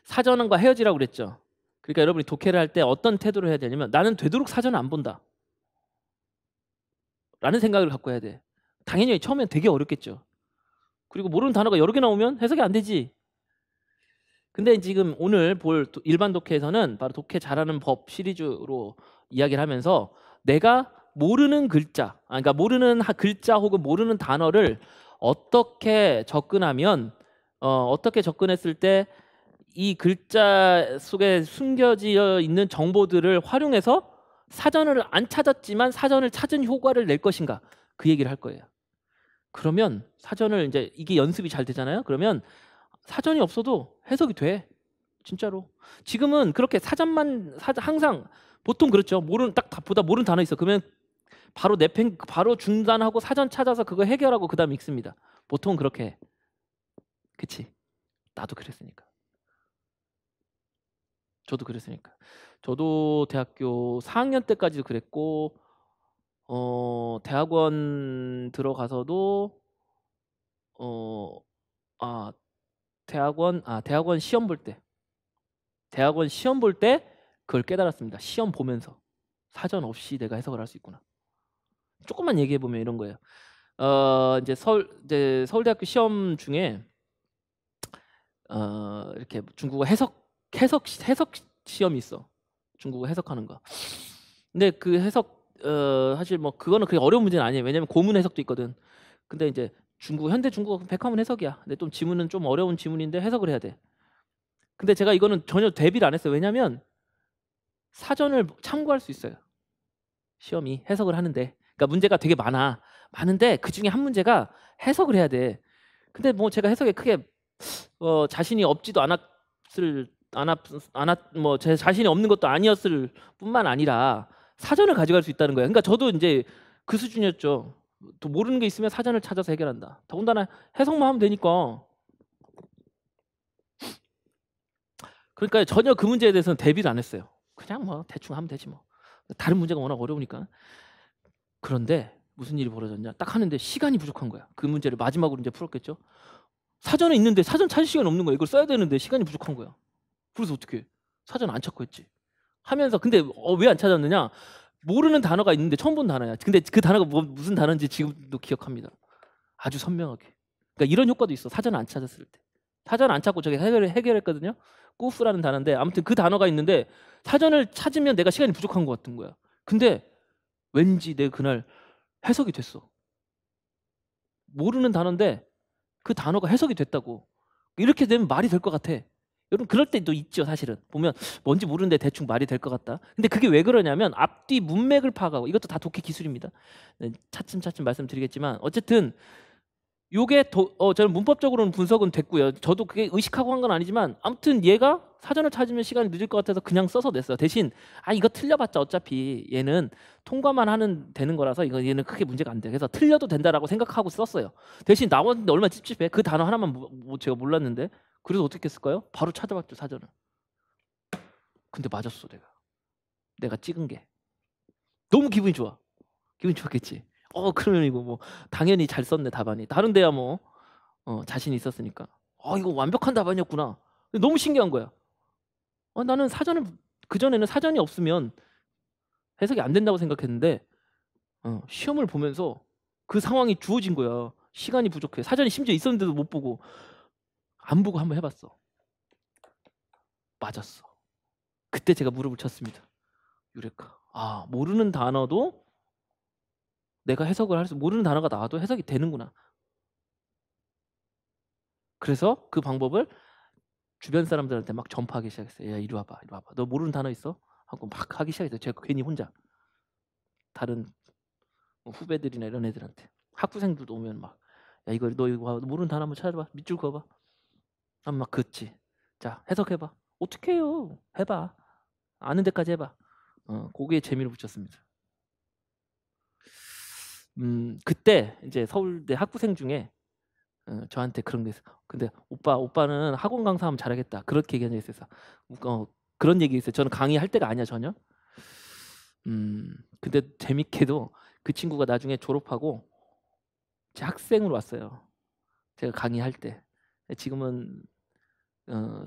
사전과 헤어지라고 그랬죠. 그러니까 여러분이 독해를 할 때 어떤 태도를 해야 되냐면 나는 되도록 사전을 안 본다 라는 생각을 갖고 해야 돼. 당연히 처음엔 되게 어렵겠죠. 그리고 모르는 단어가 여러 개 나오면 해석이 안 되지. 근데 지금 오늘 볼 일반 독해에서는 바로 독해 잘하는 법 시리즈로 이야기를 하면서 내가 모르는 글자, 그러니까 모르는 글자 혹은 모르는 단어를 어떻게 접근하면 어떻게 접근했을 때 이 글자 속에 숨겨져 있는 정보들을 활용해서 사전을 안 찾았지만 사전을 찾은 효과를 낼 것인가 그 얘기를 할 거예요. 그러면 사전을 이제 이게 연습이 잘 되잖아요. 그러면 사전이 없어도 해석이 돼. 진짜로. 지금은 그렇게 항상 보통 그렇죠. 딱 보다 모르는 단어 있어. 그러면 바로 중단하고 사전 찾아서 그거 해결하고 그다음 읽습니다. 보통 그렇게 해. 그치? 나도 그랬으니까. 저도 그랬으니까. 저도 대학교 4학년 때까지도 그랬고 대학원 들어가서도 대학원 시험 볼 때 그걸 깨달았습니다. 시험 보면서 사전 없이 내가 해석을 할 수 있구나. 조금만 얘기해 보면 이런 거예요. 이제 서울대학교 시험 중에 이렇게 중국어 해석 시험이 있어. 중국어 해석하는 거. 근데 그 해석 사실 뭐 그거는 그렇게 어려운 문제는 아니에요. 왜냐면 고문 해석도 있거든. 근데 이제 현대 중국어 백화문 해석이야. 근데 좀 지문은 좀 어려운 지문인데 해석을 해야 돼. 근데 제가 이거는 전혀 대비를 안 했어요. 왜냐면 사전을 참고할 수 있어요. 시험이 해석을 하는데. 그러니까 문제가 되게 많은데 그 중에 한 문제가 해석을 해야 돼. 근데 뭐 제가 해석에 크게 자신이 없지도 제 자신이 없는 것도 아니었을 뿐만 아니라 사전을 가져갈 수 있다는 거예요. 그러니까 저도 이제 그 수준이었죠. 또 모르는 게 있으면 사전을 찾아서 해결한다. 더군다나 해석만 하면 되니까. 그러니까 전혀 그 문제에 대해서는 대비를 안 했어요. 그냥 뭐 대충 하면 되지 뭐. 다른 문제가 워낙 어려우니까. 그런데 무슨 일이 벌어졌냐? 딱 하는데 시간이 부족한 거야. 그 문제를 마지막으로 이제 풀었겠죠. 사전에 있는데 사전 찾을 시간이 없는 거야. 이걸 써야 되는데 시간이 부족한 거야. 그래서 어떻게 사전 안 찾고 했지. 하면서 근데 왜 안 찾았느냐? 모르는 단어가 있는데 처음 본 단어야. 근데 그 단어가 무슨 단어인지 지금도 기억합니다. 아주 선명하게. 그러니까 이런 효과도 있어. 사전을 안 찾았을 때. 사전 안 찾고 저기 해결했거든요. 꾸프라는 단어인데 아무튼 그 단어가 있는데 사전을 찾으면 내가 시간이 부족한 것 같은 거야. 근데 왠지 내가 그날 해석이 됐어. 모르는 단어인데 그 단어가 해석이 됐다고. 이렇게 되면 말이 될 것 같아. 여러분 그럴 때도 있죠. 사실은 보면 뭔지 모르는데 대충 말이 될 것 같다. 근데 그게 왜 그러냐면 앞뒤 문맥을 파악하고, 이것도 다 독해 기술입니다. 네, 차츰차츰 말씀드리겠지만 어쨌든 요게 저는 문법적으로는 분석은 됐고요. 저도 그게 의식하고 한 건 아니지만 아무튼 얘가 사전을 찾으면 시간이 늦을 것 같아서 그냥 써서 냈어요. 대신 이거 틀려봤자 어차피 얘는 통과만 하는 되는 거라서 얘는 크게 문제가 안 돼. 그래서 틀려도 된다라고 생각하고 썼어요. 대신 나왔는데 얼마나 찝찝해. 그 단어 하나만 제가 몰랐는데 그래서 어떻게 했을까요? 바로 찾아봤죠, 사전을. 근데 맞았어. 내가 찍은 게 너무 기분이 좋아. 기분이 좋았겠지. 그러면 이거 뭐 당연히 잘 썼네, 답안이. 다른 데야 뭐 자신이 있었으니까. 이거 완벽한 답안이었구나. 너무 신기한 거야. 나는 사전을, 그전에는 사전이 없으면 해석이 안 된다고 생각했는데 시험을 보면서 그 상황이 주어진 거야. 시간이 부족해. 사전이 심지어 있었는데도 못 보고, 안 보고 한번 해봤어. 맞았어. 그때 제가 무릎을 쳤습니다. 유레카. 모르는 단어도 내가 해석을 할 수, 모르는 단어가 나와도 해석이 되는구나. 그래서 그 방법을 주변 사람들한테 막 전파하기 시작했어요. 야, 이리 와봐, 이리 와봐. 너 모르는 단어 있어? 하고 막 하기 시작했어요. 제가 괜히 혼자. 다른 후배들이나 이런 애들한테. 학부생들도 오면 막, 야, 너 이거 모르는 단어 한번 찾아봐. 밑줄 그어봐. 하면 막 긋지. 자, 해석해봐. 어떻게 해요? 해봐. 아는 데까지 해봐. 거기에 재미를 붙였습니다. 그때 이제 서울대 학부생 중에 저한테 그런 게 있어요. 근데 오빠는 학원 강사하면 잘하겠다. 그렇게 얘기한 적이 있어서 그런 얘기 있어요. 저는 강의할 때가 아니야, 전혀. 근데 재밌게도 그 친구가 나중에 졸업하고 제 학생으로 왔어요. 제가 강의할 때. 지금은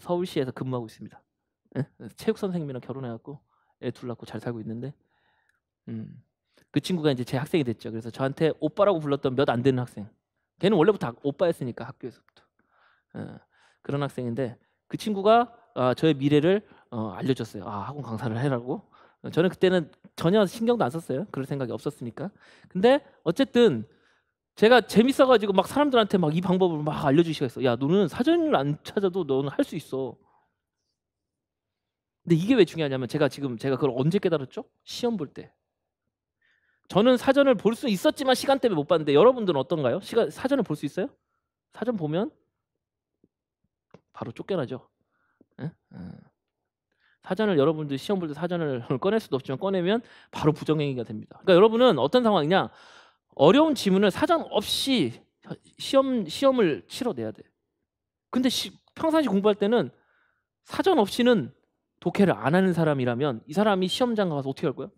서울시에서 근무하고 있습니다. 체육 선생님이랑 결혼해갖고 애 둘 낳고 잘 살고 있는데, 그 친구가 이제 제 학생이 됐죠. 그래서 저한테 오빠라고 불렀던 몇 안 되는 학생. 걔는 원래부터 오빠였으니까 학교에서부터. 그런 학생인데 그 친구가 저의 미래를 알려줬어요. 학원 강사를 해라고. 저는 그때는 전혀 신경도 안 썼어요. 그럴 생각이 없었으니까. 근데 어쨌든 제가 재밌어가지고 막 사람들한테 막 이 방법을 막 알려주시가 있어. 야, 너는 사전을 안 찾아도 너는 할 수 있어. 근데 이게 왜 중요하냐면 제가 그걸 언제 깨달았죠? 시험 볼 때. 저는 사전을 볼 수 있었지만 시간 때문에 못 봤는데 여러분들은 어떤가요? 사전을 볼 수 있어요? 사전 보면 바로 쫓겨나죠. 사전을, 여러분들 시험 볼 때 사전을 꺼낼 수도 없지만 꺼내면 바로 부정행위가 됩니다. 그러니까 여러분은 어떤 상황이냐, 어려운 지문을 사전 없이 시험을 치러내야 돼. 근데 평상시 공부할 때는 사전 없이는 독해를 안 하는 사람이라면 이 사람이 시험장 가서 어떻게 할 거야?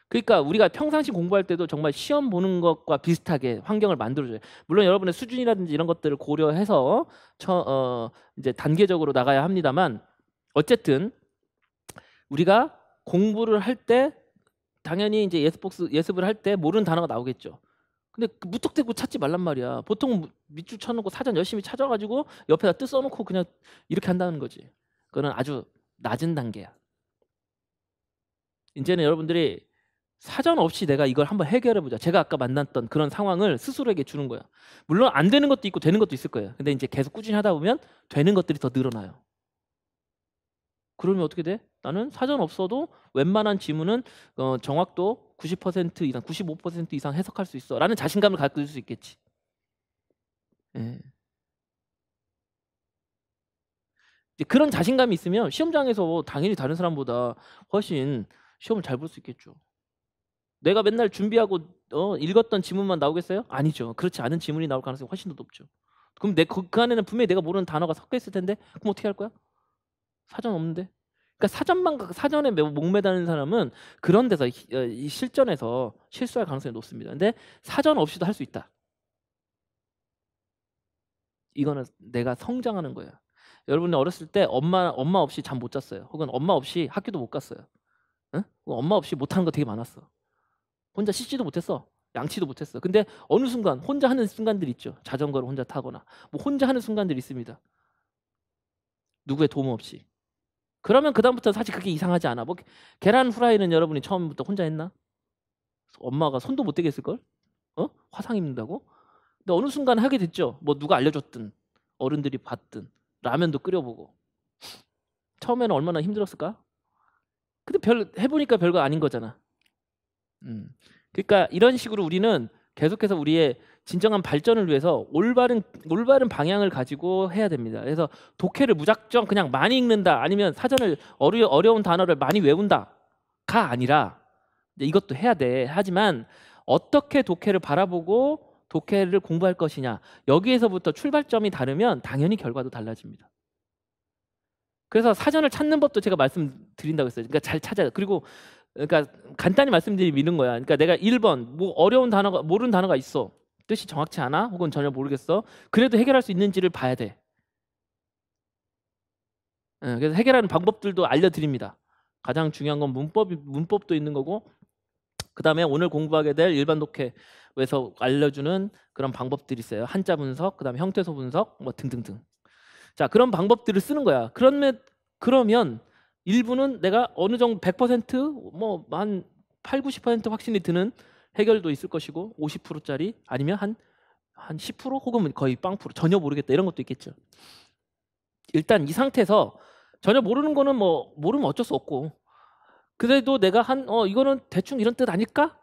그러니까 우리가 평상시 공부할 때도 정말 시험 보는 것과 비슷하게 환경을 만들어줘요. 물론 여러분의 수준이라든지 이런 것들을 고려해서 이제 단계적으로 나가야 합니다만, 어쨌든 우리가 공부를 할 때 당연히 이제 예습을 할 때 모르는 단어가 나오겠죠. 근데 무턱대고 찾지 말란 말이야. 보통 밑줄 쳐놓고 사전 열심히 찾아가지고 옆에다 뜻 써놓고 그냥 이렇게 한다는 거지. 그거는 아주 낮은 단계야. 이제는 여러분들이 사전 없이 내가 이걸 한번 해결해보자. 제가 아까 만났던 그런 상황을 스스로에게 주는 거야. 물론 안 되는 것도 있고 되는 것도 있을 거예요. 근데 이제 계속 꾸준히 하다 보면 되는 것들이 더 늘어나요. 그러면 어떻게 돼? 나는 사전 없어도 웬만한 지문은 정확도 90% 이상, 95% 이상 해석할 수 있어 라는 자신감을 가질 수 있겠지. 예. 이제 그런 자신감이 있으면 시험장에서 당연히 다른 사람보다 훨씬 시험을 잘 볼 수 있겠죠. 내가 맨날 준비하고 읽었던 지문만 나오겠어요? 아니죠. 그렇지 않은 지문이 나올 가능성이 훨씬 더 높죠. 그럼 그 안에는 분명히 내가 모르는 단어가 섞여 있을 텐데 그럼 어떻게 할 거야? 사전 없는데? 그러니까 사전에 목매다는 사람은 그런 데서 이 실전에서 실수할 가능성이 높습니다. 근데 사전 없이도 할 수 있다. 이거는 내가 성장하는 거예요. 여러분이 어렸을 때 엄마 없이 잠 못 잤어요. 혹은 엄마 없이 학교도 못 갔어요. 응? 엄마 없이 못하는 거 되게 많았어. 혼자 씻지도 못했어. 양치도 못했어. 근데 어느 순간 혼자 하는 순간들 있죠. 자전거를 혼자 타거나 뭐 혼자 하는 순간들이 있습니다. 누구의 도움 없이. 그러면 그다음부터 사실 그게 이상하지 않아. 뭐 계란 후라이는 여러분이 처음부터 혼자 했나? 엄마가 손도 못 대게 했을걸? 화상 입는다고? 근데 어느 순간 하게 됐죠. 뭐 누가 알려줬든 어른들이 봤든 라면도 끓여보고. 처음에는 얼마나 힘들었을까? 근데 해보니까 별거 아닌 거잖아. 그러니까 이런 식으로 우리는 계속해서 우리의 진정한 발전을 위해서 올바른 방향을 가지고 해야 됩니다. 그래서 독해를 무작정 그냥 많이 읽는다 아니면 사전을 어려운 단어를 많이 외운다가 아니라 이것도 해야 돼. 하지만 어떻게 독해를 바라보고 독해를 공부할 것이냐, 여기에서부터 출발점이 다르면 당연히 결과도 달라집니다. 그래서 사전을 찾는 법도 제가 말씀드린다고 했어요. 그러니까 잘 찾아야. 그리고 그러니까 간단히 말씀드리는 거야. 그러니까 내가 1번 뭐 어려운 단어가 모르는 단어가 있어. 뜻이 정확치 않아? 혹은 전혀 모르겠어. 그래도 해결할 수 있는지를 봐야 돼. 그래서 해결하는 방법들도 알려드립니다. 가장 중요한 건 문법도 있는 거고, 그 다음에 오늘 공부하게 될 일반 독해에서 알려주는 그런 방법들이 있어요. 한자 분석, 그 다음에 형태소 분석, 뭐 등등등. 자, 그런 방법들을 쓰는 거야. 그러면 일부는 내가 어느 정도 100%뭐 한 8, 90% 확신이 드는 해결도 있을 것이고 50%짜리 아니면 한 10% 혹은 거의 0% 전혀 모르겠다 이런 것도 있겠죠. 일단 이 상태에서 전혀 모르는 거는 뭐 모르면 어쩔 수 없고, 그래도 내가 이거는 대충 이런 뜻 아닐까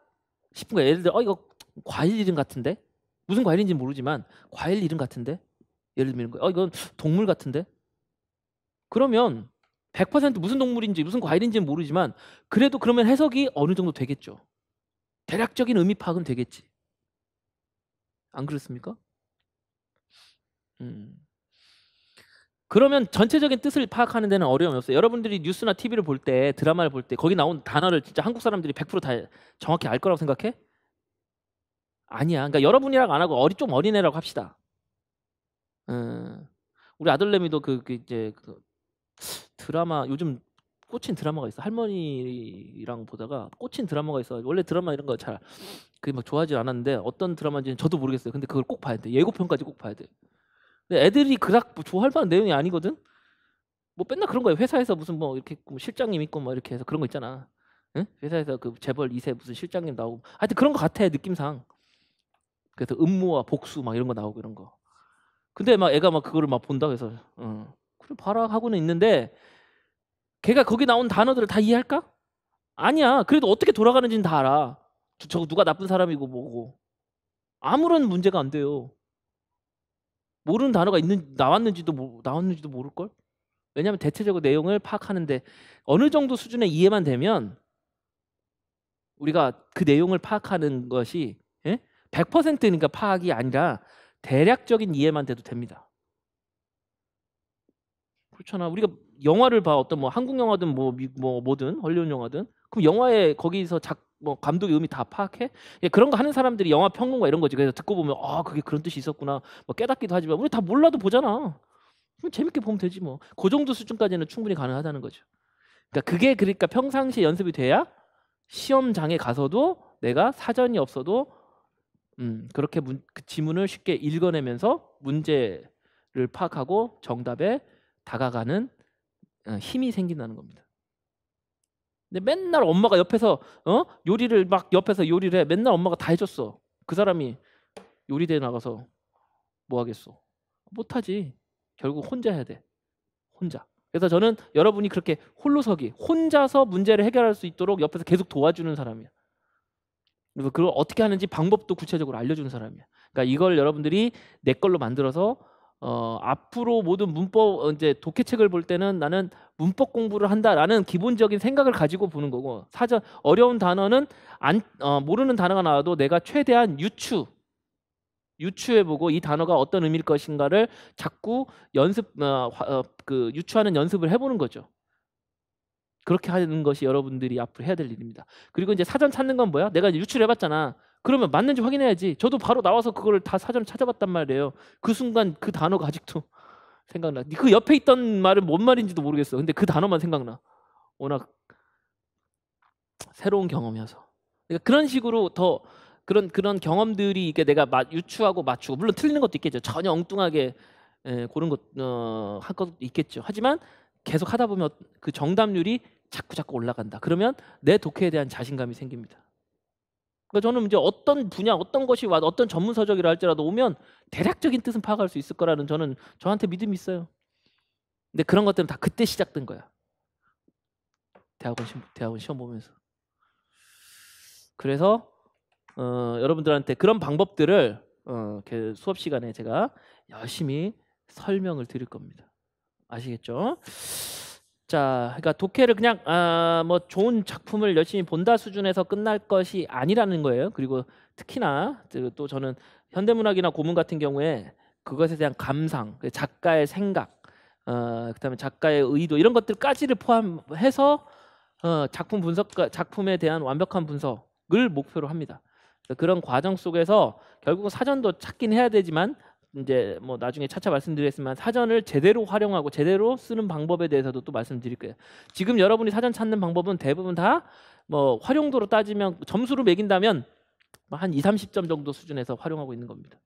싶은 거야. 예를 들어 이거 과일 이름 같은데, 무슨 과일인지 모르지만 과일 이름 같은데, 예를 들면 이건 동물 같은데, 그러면 100% 무슨 동물인지 무슨 과일인지는 모르지만 그래도 그러면 해석이 어느 정도 되겠죠. 대략적인 의미 파악은 되겠지. 안 그렇습니까? 그러면 전체적인 뜻을 파악하는 데는 어려움이 없어요. 여러분들이 뉴스나 TV를 볼 때, 드라마를 볼 때 거기 나온 단어를 진짜 한국 사람들이 100% 다 정확히 알 거라고 생각해? 아니야. 그러니까 여러분이라고 안 하고 좀 어린애라고 합시다. 우리 아들내미도 이제 드라마, 요즘 꽂힌 드라마가 있어. 할머니랑 보다가 꽂힌 드라마가 있어. 원래 드라마 이런 거 잘 그게 막 좋아하지 않았는데 어떤 드라마인지는 저도 모르겠어요. 근데 그걸 꼭 봐야 돼. 예고편까지 꼭 봐야 돼. 근데 애들이 그닥 뭐 좋아할 만한 내용이 아니거든. 뭐 맨날 그런 거예요. 회사에서 무슨 뭐 이렇게 뭐 실장님 있고 뭐 이렇게 해서 그런 거 있잖아. 응? 회사에서 그 재벌 2세 무슨 실장님 나오고 하여튼 그런 거 같아 느낌상. 그래서 음모와 복수 막 이런 거 나오고 이런 거. 근데 막 애가 막 그거를 막 본다 그래서 그래 봐라 하고는 있는데, 걔가 거기 나온 단어들을 다 이해할까? 아니야. 그래도 어떻게 돌아가는지는 다 알아. 저 누가 나쁜 사람이고 뭐고 아무런 문제가 안 돼요. 모르는 단어가 나왔는지도 모를걸? 왜냐하면 대체적으로 내용을 파악하는데 어느 정도 수준의 이해만 되면 우리가 그 내용을 파악하는 것이 100%니까 파악이 아니라 대략적인 이해만 돼도 됩니다. 그렇잖아. 우리가 영화를 봐. 어떤 뭐 한국 영화든 뭐든 헐리우드 영화든, 그럼 영화에 거기서 뭐 감독의 의미 다 파악해? 그런 거 하는 사람들이 영화 평론가 이런 거지. 그래서 듣고 보면 그게 그런 뜻이 있었구나 뭐 깨닫기도 하지만 우리 다 몰라도 보잖아. 그럼 재밌게 보면 되지 뭐. 그 정도 수준까지는 충분히 가능하다는 거죠. 그러니까 평상시에 연습이 돼야 시험장에 가서도 내가 사전이 없어도 그렇게 그 지문을 쉽게 읽어내면서 문제를 파악하고 정답에 다가가는 힘이 생긴다는 겁니다. 근데 맨날 엄마가 옆에서 요리를 막 옆에서 요리를 해. 맨날 엄마가 다 해줬어. 그 사람이 요리대에 나가서 뭐 하겠어? 못하지. 결국 혼자 해야 돼. 혼자. 그래서 저는 여러분이 그렇게 홀로서기, 혼자서 문제를 해결할 수 있도록 옆에서 계속 도와주는 사람이야. 그래서 그걸 어떻게 하는지 방법도 구체적으로 알려주는 사람이야. 그러니까 이걸 여러분들이 내 걸로 만들어서 앞으로 모든 문법 이제 독해책을 볼 때는 나는 문법 공부를 한다라는 기본적인 생각을 가지고 보는 거고, 사전 어려운 단어는 모르는 단어가 나와도 내가 최대한 유추해보고 이 단어가 어떤 의미일 것인가를 자꾸 유추하는 연습을 해보는 거죠. 그렇게 하는 것이 여러분들이 앞으로 해야 될 일입니다. 그리고 이제 사전 찾는 건 뭐야? 내가 유추를 해봤잖아. 그러면 맞는지 확인해야지. 저도 바로 나와서 그거를 다 사전을 찾아봤단 말이에요. 그 순간 그 단어가 아직도 생각나. 그 옆에 있던 말은 뭔 말인지도 모르겠어. 근데 그 단어만 생각나. 워낙 새로운 경험이어서. 그러니까 그런 식으로 더 그런 경험들이 이게 내가 유추하고 맞추고 물론 틀리는 것도 있겠죠. 전혀 엉뚱하게 고른 할 것도 있겠죠. 하지만 계속 하다 보면 그 정답률이 자꾸 올라간다. 그러면 내 독해에 대한 자신감이 생깁니다. 그러니까 저는 이제 어떤 분야, 어떤 것이 와, 어떤 전문 서적이라 할지라도 오면 대략적인 뜻은 파악할 수 있을 거라는 저한테 믿음이 있어요. 근데 그런 것들은 다 그때 시작된 거야. 대학원 시험 보면서. 그래서 여러분들한테 그런 방법들을 수업 시간에 제가 열심히 설명을 드릴 겁니다. 아시겠죠? 자, 그러니까 독해를 그냥 뭐 좋은 작품을 열심히 본다 수준에서 끝날 것이 아니라는 거예요. 그리고 특히나 또 저는 현대문학이나 고문 같은 경우에 그것에 대한 감상, 그 작가의 생각, 그다음에 작가의 의도 이런 것들까지를 포함해서 작품 분석과 작품에 대한 완벽한 분석을 목표로 합니다. 그런 과정 속에서 결국은 사전도 찾긴 해야 되지만 이제 뭐 나중에 차차 말씀드리겠지만 사전을 제대로 활용하고 제대로 쓰는 방법에 대해서도 또 말씀드릴 거예요. 지금 여러분이 사전 찾는 방법은 대부분 다 뭐 활용도로 따지면 점수로 매긴다면 한 2, 30점 정도 수준에서 활용하고 있는 겁니다.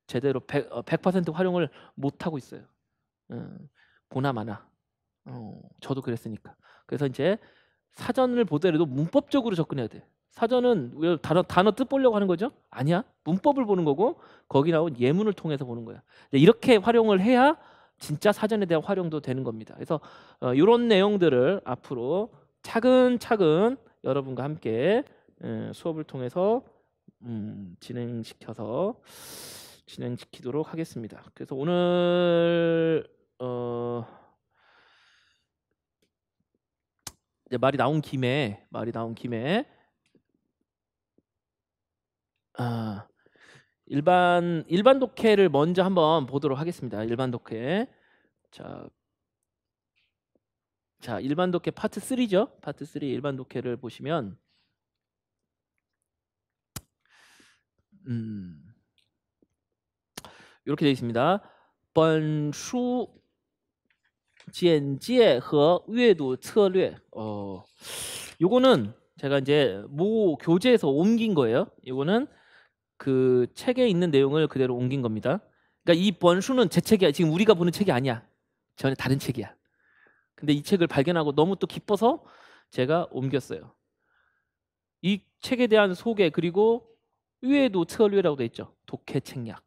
제대로 100% 활용을 못 하고 있어요. 보나마나. 저도 그랬으니까. 그래서 이제 사전을 보더라도 문법적으로 접근해야 돼. 사전은 왜 단어 뜻 보려고 하는 거죠? 아니야. 문법을 보는 거고 거기 나온 예문을 통해서 보는 거야. 이렇게 활용을 해야 진짜 사전에 대한 활용도 되는 겁니다. 그래서 이런 내용들을 앞으로 차근차근 여러분과 함께 수업을 통해서 진행시키도록 하겠습니다. 그래서 오늘 이제 말이 나온 김에 일반 독해를 먼저 한번 보도록 하겠습니다. 일반 독해. 자, 일반 독해 파트 3죠. 파트 3 일반 독해를 보시면 이렇게 되어 있습니다. 本书简介和阅读策略. 요거는 제가 이제 모 교재에서 옮긴 거예요. 이거는 그 책에 있는 내용을 그대로 옮긴 겁니다. 그러니까 이 번수는 제 책이야. 지금 우리가 보는 책이 아니야. 전혀 다른 책이야. 근데 이 책을 발견하고 너무 또 기뻐서 제가 옮겼어요. 이 책에 대한 소개 그리고 위에도策略라고 돼 있죠. 독해 책략.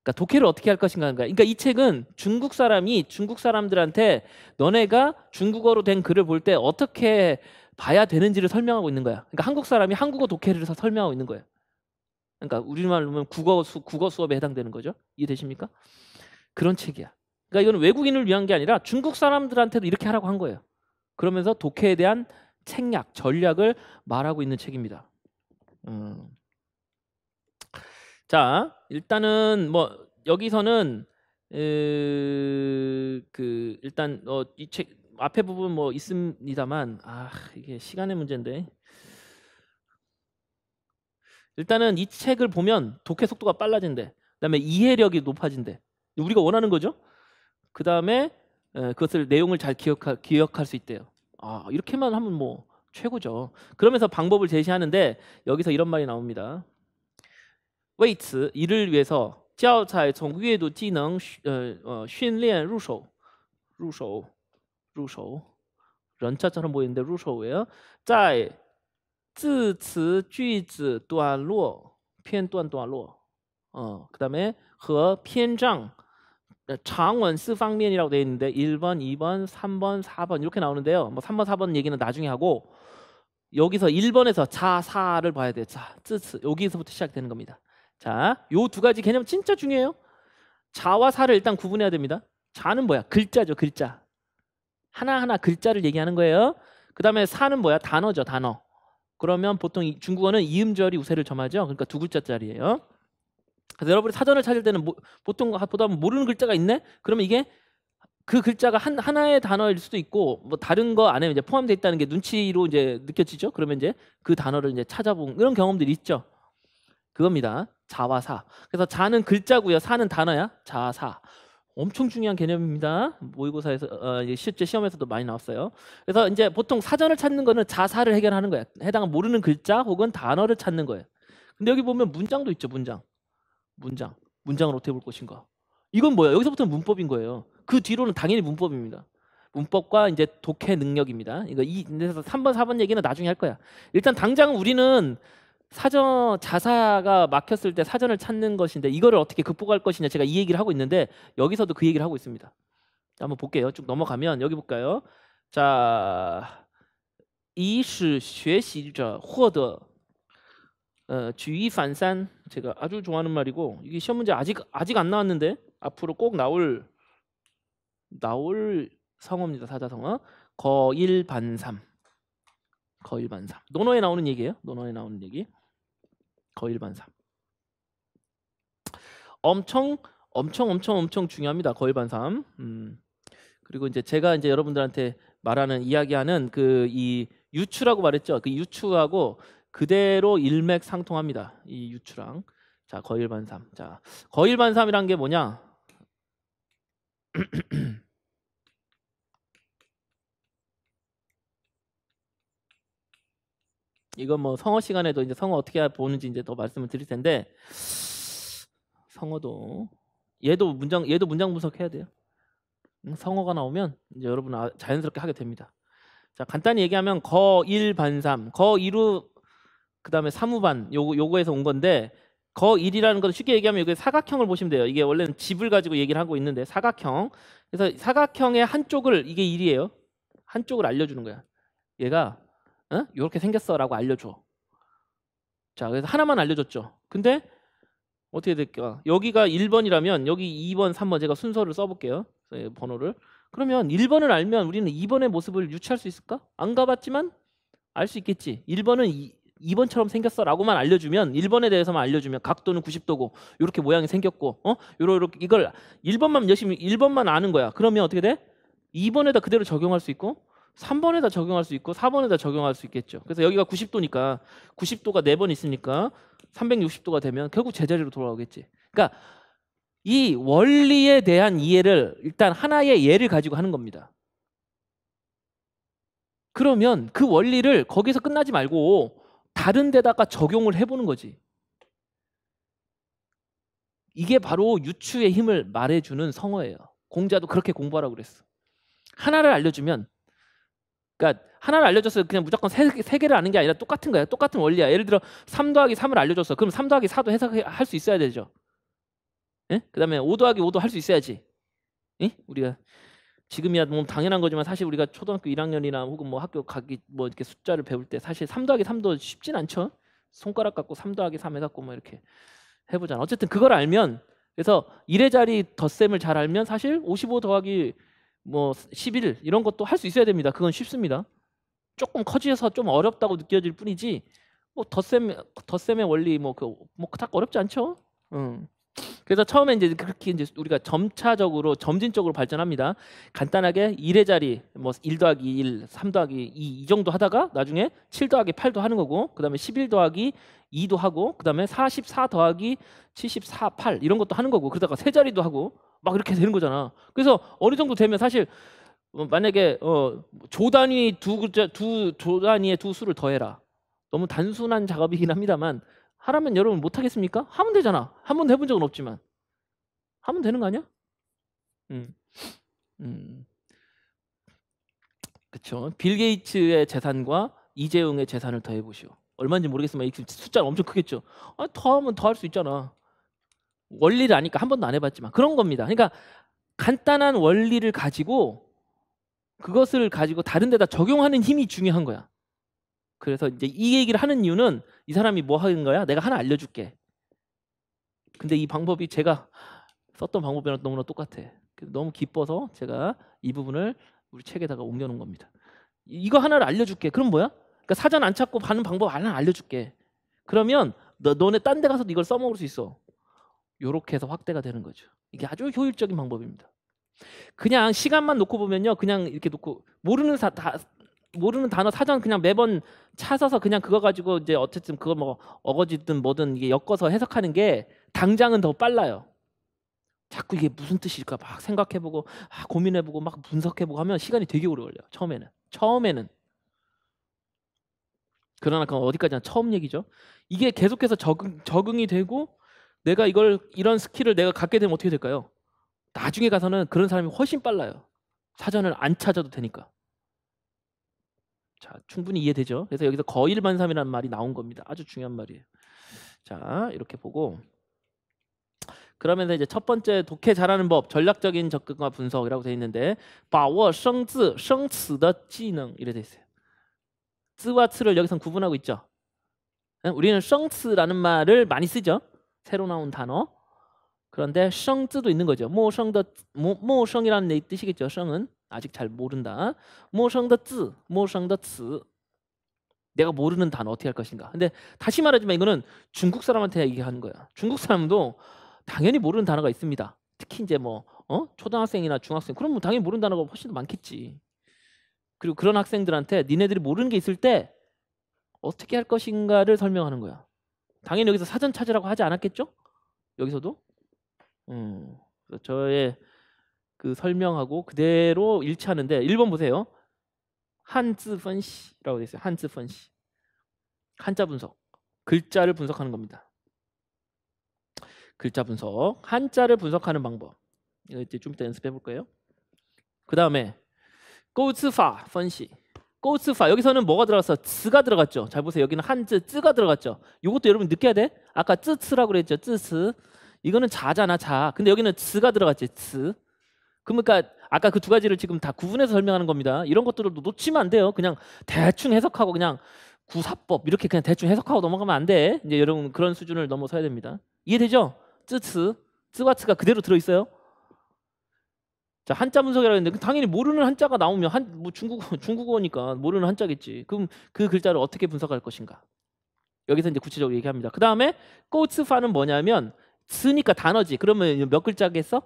그러니까 독해를 어떻게 할 것인가. 그러니까 이 책은 중국 사람들한테 너네가 중국어로 된 글을 볼 때 어떻게 봐야 되는지를 설명하고 있는 거야. 그러니까 한국 사람이 한국어 독해를 설명하고 있는 거예요. 그러니까 우리말로 하면 국어 수업에 해당되는 거죠. 이해되십니까? 그런 책이야. 그러니까 이거는 외국인을 위한 게 아니라 중국 사람들한테도 이렇게 하라고 한 거예요. 그러면서 독해에 대한 책략, 전략을 말하고 있는 책입니다. 자, 일단은 뭐 여기서는 일단 이 책 앞에 부분 뭐 있습니다만 이게 시간의 문제인데 일단은 이 책을 보면 독해 속도가 빨라진대. 그다음에 이해력이 높아진대. 우리가 원하는 거죠. 그다음에 그것을 내용을 잘 기억할 수 있대요. 이렇게만 하면 뭐 최고죠. 그러면서 방법을 제시하는데 여기서 이런 말이 나옵니다. 为此 이를 위해서 教材从阅读技能训练入手 런차처럼 보이는데 入手예요. 在字词句子段落片段段落 그다음에 和篇章 장원스 방면이라고 되어 있는데 1번, 2번, 3번, 4번 이렇게 나오는데요. 뭐 3번, 4번 얘기는 나중에 하고 여기서 1번에서 자사를 봐야 돼요. 자, 쯔츠 여기서부터 시작되는 겁니다. 자, 요 두 가지 개념 진짜 중요해요. 자와 사를 일단 구분해야 됩니다. 자는 뭐야? 글자죠, 글자. 하나하나 글자를 얘기하는 거예요. 그 다음에 사는 뭐야? 단어죠, 단어. 그러면 보통 중국어는 이음절이 우세를 점하죠. 그러니까 두 글자짜리예요. 그래서 여러분이 사전을 찾을 때는 보통 보다 모르는 글자가 있네? 그러면 이게 그 글자가 하나의 단어일 수도 있고 뭐 다른 거 안에 이제 포함되어 있다는 게 눈치로 이제 느껴지죠. 그러면 이제 그 단어를 이제 찾아본 이런 경험들이 있죠. 그겁니다. 자와 사. 그래서 자는 글자고요. 사는 단어야. 자, 사. 엄청 중요한 개념입니다. 모의고사에서 실제 시험에서도 많이 나왔어요. 그래서 이제 보통 사전을 찾는 거는 자사를 해결하는 거야. 해당한 모르는 글자 혹은 단어를 찾는 거예요. 근데 여기 보면 문장도 있죠. 문장을 어떻게 볼 것인가. 이건 뭐야? 여기서부터는 문법인 거예요. 그 뒤로는 당연히 문법입니다. 문법과 이제 독해 능력입니다. 이거 그래서 3번, 4번 얘기는 나중에 할 거야. 일단 당장 우리는 사전 자사가 막혔을 때 사전을 찾는 것인데 이거를 어떻게 극복할 것이냐 제가 이 얘기를 하고 있는데 여기서도 그 얘기를 하고 있습니다. 자, 한번 볼게요. 쭉 넘어가면 여기 볼까요? 자, 一是学习者获得举一反三 제가 아주 좋아하는 말이고 이게 시험 문제 아직 안 나왔는데 앞으로 꼭 나올 성어입니다. 사자성어. 거일반삼. 논어에 나오는 얘기예요. 논어에 나오는 얘기. 거일반삼. 엄청 중요합니다. 거일반삼. 그리고 이제 제가 이제 여러분들한테 말하는 이야기하는 그 이 유추라고 말했죠. 그 유추하고 그대로 일맥상통합니다. 이 유추랑. 자, 거일반삼. 자, 거일반삼이란 게 뭐냐? 이건 뭐 성어 시간에도 이제 성어 어떻게 보는지 이제 더 말씀을 드릴 텐데 성어도 얘도 문장 분석해야 돼요. 성어가 나오면 이제 여러분 자연스럽게 하게 됩니다. 자, 간단히 얘기하면 거일반삼, 거일우 그다음에 사무반 요거에서 온 건데 거일이라는 건 쉽게 얘기하면 여기 사각형을 보시면 돼요. 이게 원래는 집을 가지고 얘기를 하고 있는데 사각형. 그래서 사각형의 한쪽을 이게 일이에요. 한쪽을 알려주는 거야. 얘가 이렇게 생겼어라고 알려줘. 자, 그래서 하나만 알려줬죠. 근데 어떻게 될까? 여기가 1번이라면 여기 2번, 3번 제가 순서를 써볼게요. 번호를. 그러면 1번을 알면 우리는 2번의 모습을 유추할 수 있을까? 안 가봤지만 알 수 있겠지. 1번은 2번처럼 생겼어라고만 알려주면 1번에 대해서만 알려주면 각도는 90도고 이렇게 모양이 생겼고 요렇게 이걸 1번만 열심히 1번만 아는 거야. 그러면 어떻게 돼? 2번에다 그대로 적용할 수 있고 3번에다 적용할 수 있고 4번에다 적용할 수 있겠죠. 그래서 여기가 90도니까 90도가 4번 있으니까 360도가 되면 결국 제자리로 돌아오겠지. 그러니까 이 원리에 대한 이해를 일단 하나의 예를 가지고 하는 겁니다. 그러면 그 원리를 거기서 끝나지 말고 다른 데다가 적용을 해보는 거지. 이게 바로 유추의 힘을 말해주는 성어예요. 공자도 그렇게 공부하라고 그랬어. 하나를 알려주면 그러니까 하나를 알려줬어요. 그냥 무조건 세 개를 아는 게 아니라 똑같은 거야. 똑같은 원리야. 예를 들어 3 더하기 3을 알려줬어. 그럼 3 더하기 4도 해석할 수 있어야 되죠. 예? 그 다음에 5 더하기 5도 할 수 있어야지. 예? 우리가 지금이야 뭐 당연한 거지만 사실 우리가 초등학교 1학년이나 혹은 뭐 학교 가기 뭐 이렇게 숫자를 배울 때 사실 3 더하기 3도 쉽진 않죠. 손가락 갖고 3 더하기 3 해갖고 뭐 이렇게 해보잖아. 어쨌든 그걸 알면 그래서 1의 자리 덧셈을 잘 알면 사실 55 더하기 뭐 11 이런 것도 할 수 있어야 됩니다. 그건 쉽습니다. 조금 커지셔서 좀 어렵다고 느껴질 뿐이지 뭐 덧셈의 원리 딱 어렵지 않죠. 그래서 처음에 이제 그렇게 이제 우리가 점진적으로 발전합니다. 간단하게 1의 자리 뭐 1 더하기 1, 3 더하기 2 정도 하다가 나중에 7 더하기 8도 하는 거고 그다음에 11 더하기 2도 하고 그다음에 44 더하기 74, 8 이런 것도 하는 거고 그러다가 세 자리도 하고 막 이렇게 되는 거잖아. 그래서 어느 정도 되면 사실 만약에 조 단위 두 단위의 두 수를 더해라. 너무 단순한 작업이긴 합니다만 하라면 여러분 못 하겠습니까? 하면 되잖아. 한 번도 해본 적은 없지만 하면 되는 거 아니야? 그렇죠. 빌 게이츠의 재산과 이재용의 재산을 더해 보시오. 얼마인지 모르겠지만 이 숫자는 엄청 크겠죠. 더하면 더 할 수 있잖아. 원리를 아니까 한 번도 안 해봤지만 그런 겁니다. 그러니까 간단한 원리를 가지고 그것을 가지고 다른 데다 적용하는 힘이 중요한 거야. 그래서 이제 이 얘기를 하는 이유는 이 사람이 뭐 하는 거야? 내가 하나 알려줄게. 근데 이 방법이 제가 썼던 방법이랑 너무나 똑같아. 너무 기뻐서 제가 이 부분을 우리 책에다가 옮겨놓은 겁니다. 이거 하나를 알려줄게. 그럼 뭐야? 그러니까 사전 안 찾고 하는 방법 하나 알려줄게. 그러면 너네 딴 데 가서도 이걸 써먹을 수 있어. 요렇게 해서 확대가 되는 거죠. 이게 아주 효율적인 방법입니다. 그냥 시간만 놓고 보면요. 그냥 이렇게 놓고 모르는 단어 사전 그냥 매번 찾아서 그냥 그거 가지고 이제 어쨌든 그거 뭐 어거지든 뭐든 이게 엮어서 해석하는 게 당장은 더 빨라요. 자꾸 이게 무슨 뜻일까 막 생각해보고 고민해보고 막 분석해보고 하면 시간이 되게 오래 걸려요. 처음에는. 그러나 그건 어디까지나 처음 얘기죠. 이게 계속해서 적응이 되고 내가 이런 스킬을 내가 갖게 되면 어떻게 될까요? 나중에 가서는 그런 사람이 훨씬 빨라요. 사전을 안 찾아도 되니까. 자, 충분히 이해되죠? 그래서 여기서 거일반삼이라는 말이 나온 겁니다. 아주 중요한 말이에요. 자, 이렇게 보고 그러면서 이제 첫 번째 독해 잘하는 법, 전략적인 접근과 분석이라고 되어 있는데 把握生字生词的技能 이래 돼 있어요. 쯔와 츠를 여기서 구분하고 있죠. 우리는 생츠라는 말을 많이 쓰죠. 새로 나온 단어. 그런데 생즈도 있는 거죠. 모성이라는 뜻이겠죠. 생은 아직 잘 모른다. 모성의 쯔, 모성의 츠. 내가 모르는 단어 어떻게 할 것인가. 근데 다시 말하지만 이거는 중국 사람한테 얘기하는 거야. 중국 사람도 당연히 모르는 단어가 있습니다. 특히 이제 뭐 초등학생이나 중학생 그럼 뭐 당연히 모르는 단어가 훨씬 더 많겠지. 그리고 그런 학생들한테 니네들이 모르는 게 있을 때 어떻게 할 것인가를 설명하는 거야. 당연히 여기서 사전 찾으라고 하지 않았겠죠? 여기서도 저의 그 설명하고 그대로 일치하는데 1번 보세요. 한즈 분시라고 되어 있어요. 한즈 분시. 한자 분석. 글자를 분석하는 겁니다. 글자 분석. 한자를 분석하는 방법. 이거 이제 좀 이따 연습해 볼 거예요. 그 다음에 꼬츠파 분시. 꼬츠파 여기서는 뭐가 들어갔어? 츠가 들어갔죠. 잘 보세요. 여기는 한즈 쯔가 들어갔죠. 이것도 여러분 느껴야 돼. 아까 쯔츠라고 그랬죠. 쯔츠. 이거는 자잖아 자. 근데 여기는 츠가 들어갔지. 츠. 그러니까 아까 그 두 가지를 지금 다 구분해서 설명하는 겁니다. 이런 것들을 놓치면 안 돼요. 그냥 대충 해석하고 그냥 구사법 이렇게 그냥 대충 해석하고 넘어가면 안 돼. 이제 여러분 그런 수준을 넘어서야 됩니다. 이해되죠? 쯔츠. 쯔와 츠가 그대로 들어있어요. 자, 한자 분석이라고 했는데 당연히 모르는 한자가 나오면 뭐 중국어니까 모르는 한자겠지. 그럼 그 글자를 어떻게 분석할 것인가? 여기서 이제 구체적으로 얘기합니다. 그 다음에 꼬츠파는 뭐냐면 쓰니까 단어지. 그러면 몇 글자겠어?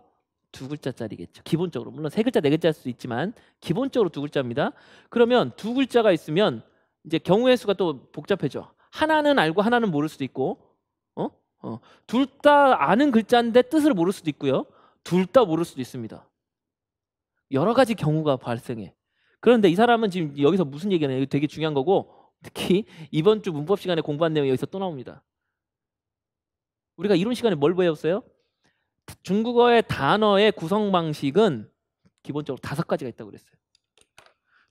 두 글자짜리겠죠. 기본적으로 물론 세 글자 네 글자일 수도 있지만 기본적으로 두 글자입니다. 그러면 두 글자가 있으면 이제 경우의 수가 또 복잡해져. 하나는 알고 하나는 모를 수도 있고, 둘 다 아는 글자인데 뜻을 모를 수도 있고요. 둘 다 모를 수도 있습니다. 여러 가지 경우가 발생해. 그런데 이 사람은 지금 여기서 무슨 얘기하냐? 이거 되게 중요한 거고 특히 이번 주 문법 시간에 공부한 내용이 여기서 또 나옵니다. 우리가 이론 시간에 뭘 배웠어요? 중국어의 단어의 구성 방식은 기본적으로 5가지가 있다고 그랬어요.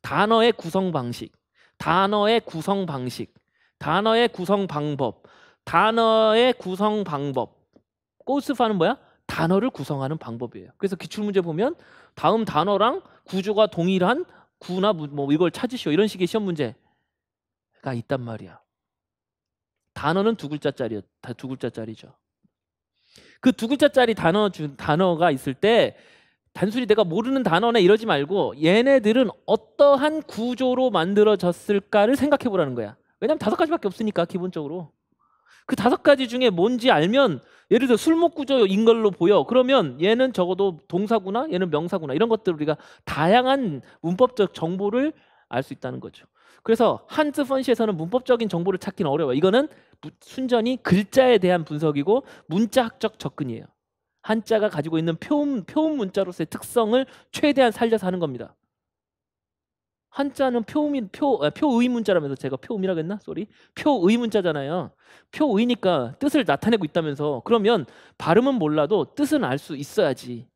단어의 구성 방식, 단어의 구성 방식, 단어의 구성 방법, 단어의 구성 방법. 꼬스파는 뭐야? 단어를 구성하는 방법이에요. 그래서 기출문제 보면 다음 단어랑 구조가 동일한 구나 뭐 이걸 찾으시오 이런 식의 시험 문제가 있단 말이야. 단어는 두 글자짜리죠. 그 두 글자짜리 단어가 있을 때 단순히 내가 모르는 단어네 이러지 말고 얘네들은 어떠한 구조로 만들어졌을까를 생각해 보라는 거야. 왜냐면 5가지밖에 없으니까 기본적으로. 그 5가지 중에 뭔지 알면 예를 들어 술목 구조인 걸로 보여. 그러면 얘는 적어도 동사구나 얘는 명사구나 이런 것들 우리가 다양한 문법적 정보를 알 수 있다는 거죠. 그래서 한즈 펀시에서는 문법적인 정보를 찾기는 어려워요. 이거는 순전히 글자에 대한 분석이고 문자학적 접근이에요. 한자가 가지고 있는 표음 문자로서의 특성을 최대한 살려서 하는 겁니다. 한자는 표의 문자라면서 제가 표음이라고 했나? 쏘리. 표의 문자잖아요. 표의니까 뜻을 나타내고 있다면서 그러면 발음은 몰라도 뜻은 알 수 있어야지.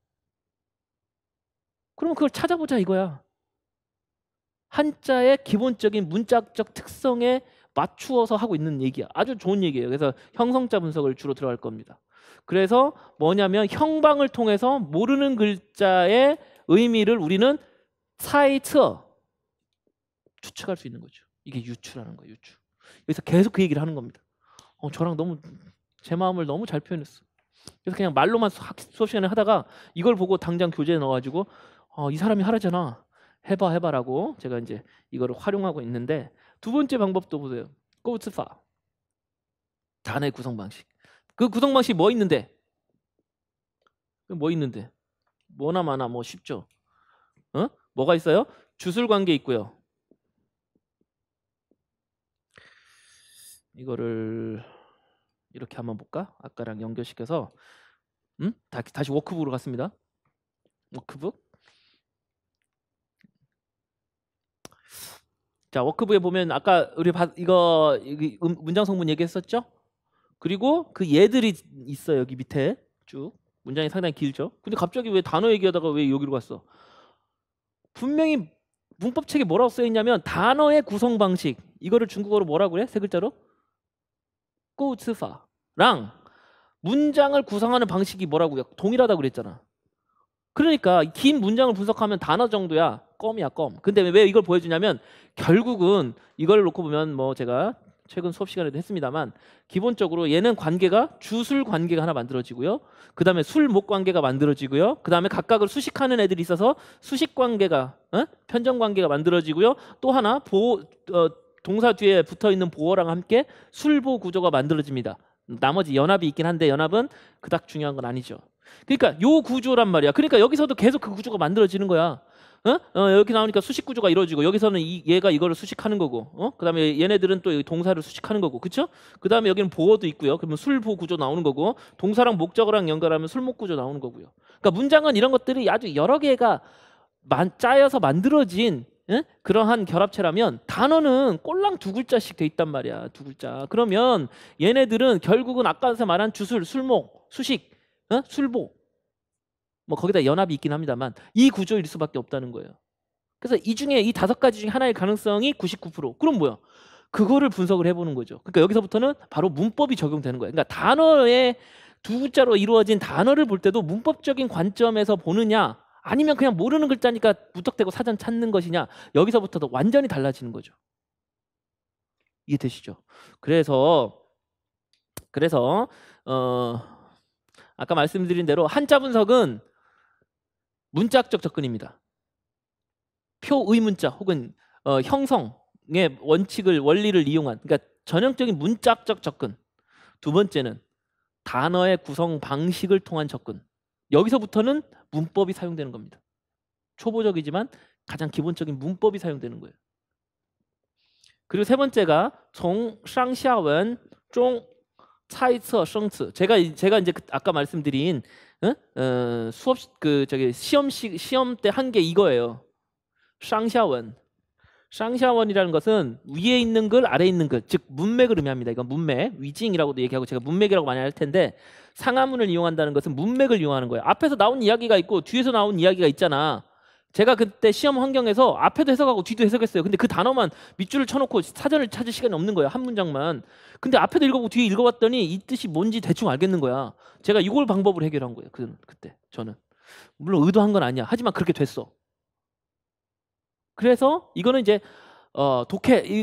그럼 그걸 찾아보자 이거야. 한자의 기본적인 문자적 특성에 맞추어서 하고 있는 얘기야. 아주 좋은 얘기예요. 그래서 형성자 분석을 주로 들어갈 겁니다. 그래서 뭐냐면 형방을 통해서 모르는 글자의 의미를 우리는 차이처 추측할 수 있는 거죠. 이게 유추라는 거예요. 유추. 그래서 계속 그 얘기를 하는 겁니다. 저랑 너무 제 마음을 너무 잘 표현했어. 그래서 그냥 말로만 수업 시간에 하다가 이걸 보고 당장 교재에 넣어가지고 이 사람이 하라잖아. 해봐라고 제가 이제 이거를 활용하고 있는데 두 번째 방법도 보세요. 꼬츠파 단어의 구성 방식. 그 구성 방식 뭐 있는데? 뭐나 마나 뭐 쉽죠. 뭐가 있어요? 주술 관계 있고요. 이거를 이렇게 한번 볼까? 아까랑 연결시켜서 다시 워크북으로 갔습니다. 워크북. 자, 워크북에 보면 아까 우리 이거 문장 성분 얘기했었죠? 그리고 그 얘들이 있어 여기 밑에 쭉 문장이 상당히 길죠. 근데 갑자기 왜 단어 얘기하다가 왜 여기로 갔어? 분명히 문법책에 뭐라고 써 있냐면 단어의 구성 방식 이거를 중국어로 뭐라고 그래? 세 글자로? 꼬우츠파랑 문장을 구성하는 방식이 뭐라고요? 동일하다고 그랬잖아. 그러니까 긴 문장을 분석하면 단어 정도야 껌이야 껌. 근데 왜 이걸 보여주냐면 결국은 이걸 놓고 보면 뭐 제가 최근 수업 시간에도 했습니다만 기본적으로 얘는 관계가 주술 관계가 하나 만들어지고요. 그 다음에 술목 관계가 만들어지고요. 그 다음에 각각을 수식하는 애들이 있어서 수식 관계가 편정 관계가 만들어지고요. 또 하나 동사 뒤에 붙어 있는 보어랑 함께 술보 구조가 만들어집니다. 나머지 연합이 있긴 한데 연합은 그닥 중요한 건 아니죠. 그러니까 요 구조란 말이야. 그러니까 여기서도 계속 그 구조가 만들어지는 거야. 여기 나오니까 수식 구조가 이루어지고 여기서는 얘가 이거를 수식하는 거고, 그다음에 얘네들은 또 동사를 수식하는 거고, 그렇죠? 그다음에 여기는 보어도 있고요. 그러면 술보 구조 나오는 거고, 동사랑 목적어랑 연결하면 술목 구조 나오는 거고요. 그러니까 문장은 이런 것들이 아주 여러 개가 짜여서 만들어진 그러한 결합체라면 단어는 꼴랑 두 글자씩 돼 있단 말이야. 두 글자. 그러면 얘네들은 결국은 아까 말한 주술, 술목, 수식, 술보 뭐 거기다 연합이 있긴 합니다만 이 구조일 수밖에 없다는 거예요. 그래서 이 중에 이 5가지 중에 하나의 가능성이 99%. 그럼 뭐야? 그거를 분석을 해보는 거죠. 그러니까 여기서부터는 바로 문법이 적용되는 거예요. 그러니까 단어의 두 글자로 이루어진 단어를 볼 때도 문법적인 관점에서 보느냐 아니면 그냥 모르는 글자니까 무턱대고 사전 찾는 것이냐 여기서부터도 완전히 달라지는 거죠. 이해되시죠? 그래서 아까 말씀드린 대로 한자 분석은 문자학적 접근입니다. 표의문자 혹은 형성의 원리를 이용한 그러니까 전형적인 문자학적 접근. 두 번째는 단어의 구성 방식을 통한 접근. 여기서부터는 문법이 사용되는 겁니다. 초보적이지만 가장 기본적인 문법이 사용되는 거예요. 그리고 세 번째가 종上下文 종 차이처 성츠. 제가 이제 아까 말씀드린 수업 시험 때 한 게 이거예요. 쌍샤원. 쌍샤원이라는 것은 위에 있는 글, 아래에 있는 글, 즉 문맥을 의미합니다. 이건 문맥, 위징이라고도 얘기하고 제가 문맥이라고 많이 할 텐데 상하문을 이용한다는 것은 문맥을 이용하는 거예요. 앞에서 나온 이야기가 있고 뒤에서 나온 이야기가 있잖아. 제가 그때 시험 환경에서 앞에도 해석하고 뒤도 해석했어요. 근데 그 단어만 밑줄을 쳐놓고 사전을 찾을 시간이 없는 거예요. 한 문장만. 근데 앞에도 읽어보고 뒤에 읽어봤더니 이 뜻이 뭔지 대충 알겠는 거야. 제가 이걸 방법으로 해결한 거예요. 그때 저는. 물론 의도한 건 아니야. 하지만 그렇게 됐어. 그래서 이거는 이제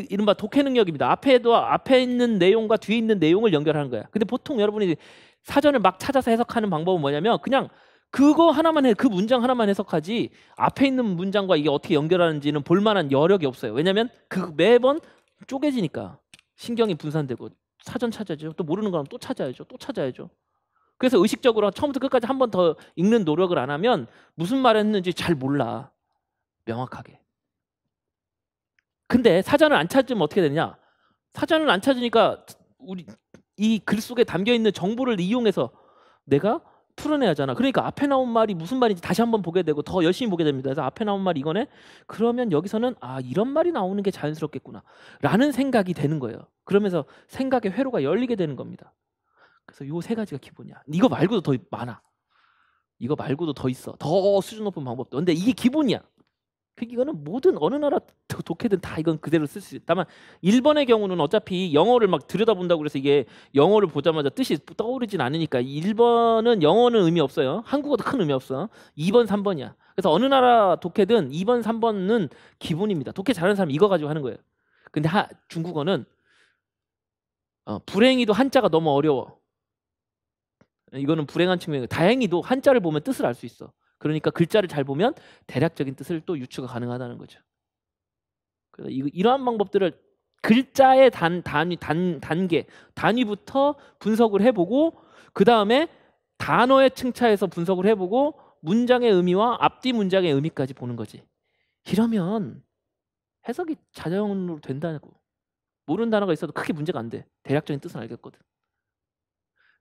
이른바 독해 능력입니다. 앞에 있는 내용과 뒤에 있는 내용을 연결하는 거야. 근데 보통 여러분이 사전을 막 찾아서 해석하는 방법은 뭐냐면 그냥 그거 하나만 그 문장 하나만 해석하지 앞에 있는 문장과 이게 어떻게 연결하는지는 볼만한 여력이 없어요. 왜냐하면 매번 쪼개지니까 신경이 분산되고 사전 찾아야죠. 또 모르는 거라면 또 찾아야죠. 또 찾아야죠. 그래서 의식적으로 처음부터 끝까지 한 번 더 읽는 노력을 안 하면 무슨 말을 했는지 잘 몰라. 명확하게. 근데 사전을 안 찾으면 어떻게 되느냐? 사전을 안 찾으니까 우리 이 글 속에 담겨 있는 정보를 이용해서 내가 풀어내야 하잖아. 그러니까 앞에 나온 말이 무슨 말인지 다시 한번 보게 되고 더 열심히 보게 됩니다. 그래서 앞에 나온 말이 이거네. 그러면 여기서는 이런 말이 나오는 게 자연스럽겠구나 라는 생각이 되는 거예요. 그러면서 생각의 회로가 열리게 되는 겁니다. 그래서 요 세 가지가 기본이야. 이거 말고도 더 많아. 이거 말고도 더 있어. 더 수준 높은 방법도. 근데 이게 기본이야. 이거는 모든 어느 나라 독해든 다 이건 그대로 쓸 수 있다. 다만 일본의 경우는 어차피 영어를 막 들여다본다고 그래서 이게 영어를 보자마자 뜻이 떠오르진 않으니까 일본은 영어는 의미 없어요. 한국어도 큰 의미 없어. 2번, 3번이야. 그래서 어느 나라 독해든 2번, 3번은 기본입니다. 독해 잘하는 사람 이거 가지고 하는 거예요. 근데 중국어는 불행히도 한자가 너무 어려워. 이거는 불행한 측면이고 다행히도 한자를 보면 뜻을 알 수 있어. 그러니까 글자를 잘 보면 대략적인 뜻을 또 유추가 가능하다는 거죠. 그래서 이러한 방법들을 글자의 단위부터 분석을 해보고 그 다음에 단어의 층차에서 분석을 해보고 문장의 의미와 앞뒤 문장의 의미까지 보는 거지. 이러면 해석이 자연으로 된다고. 모르는 단어가 있어도 크게 문제가 안 돼. 대략적인 뜻은 알겠거든.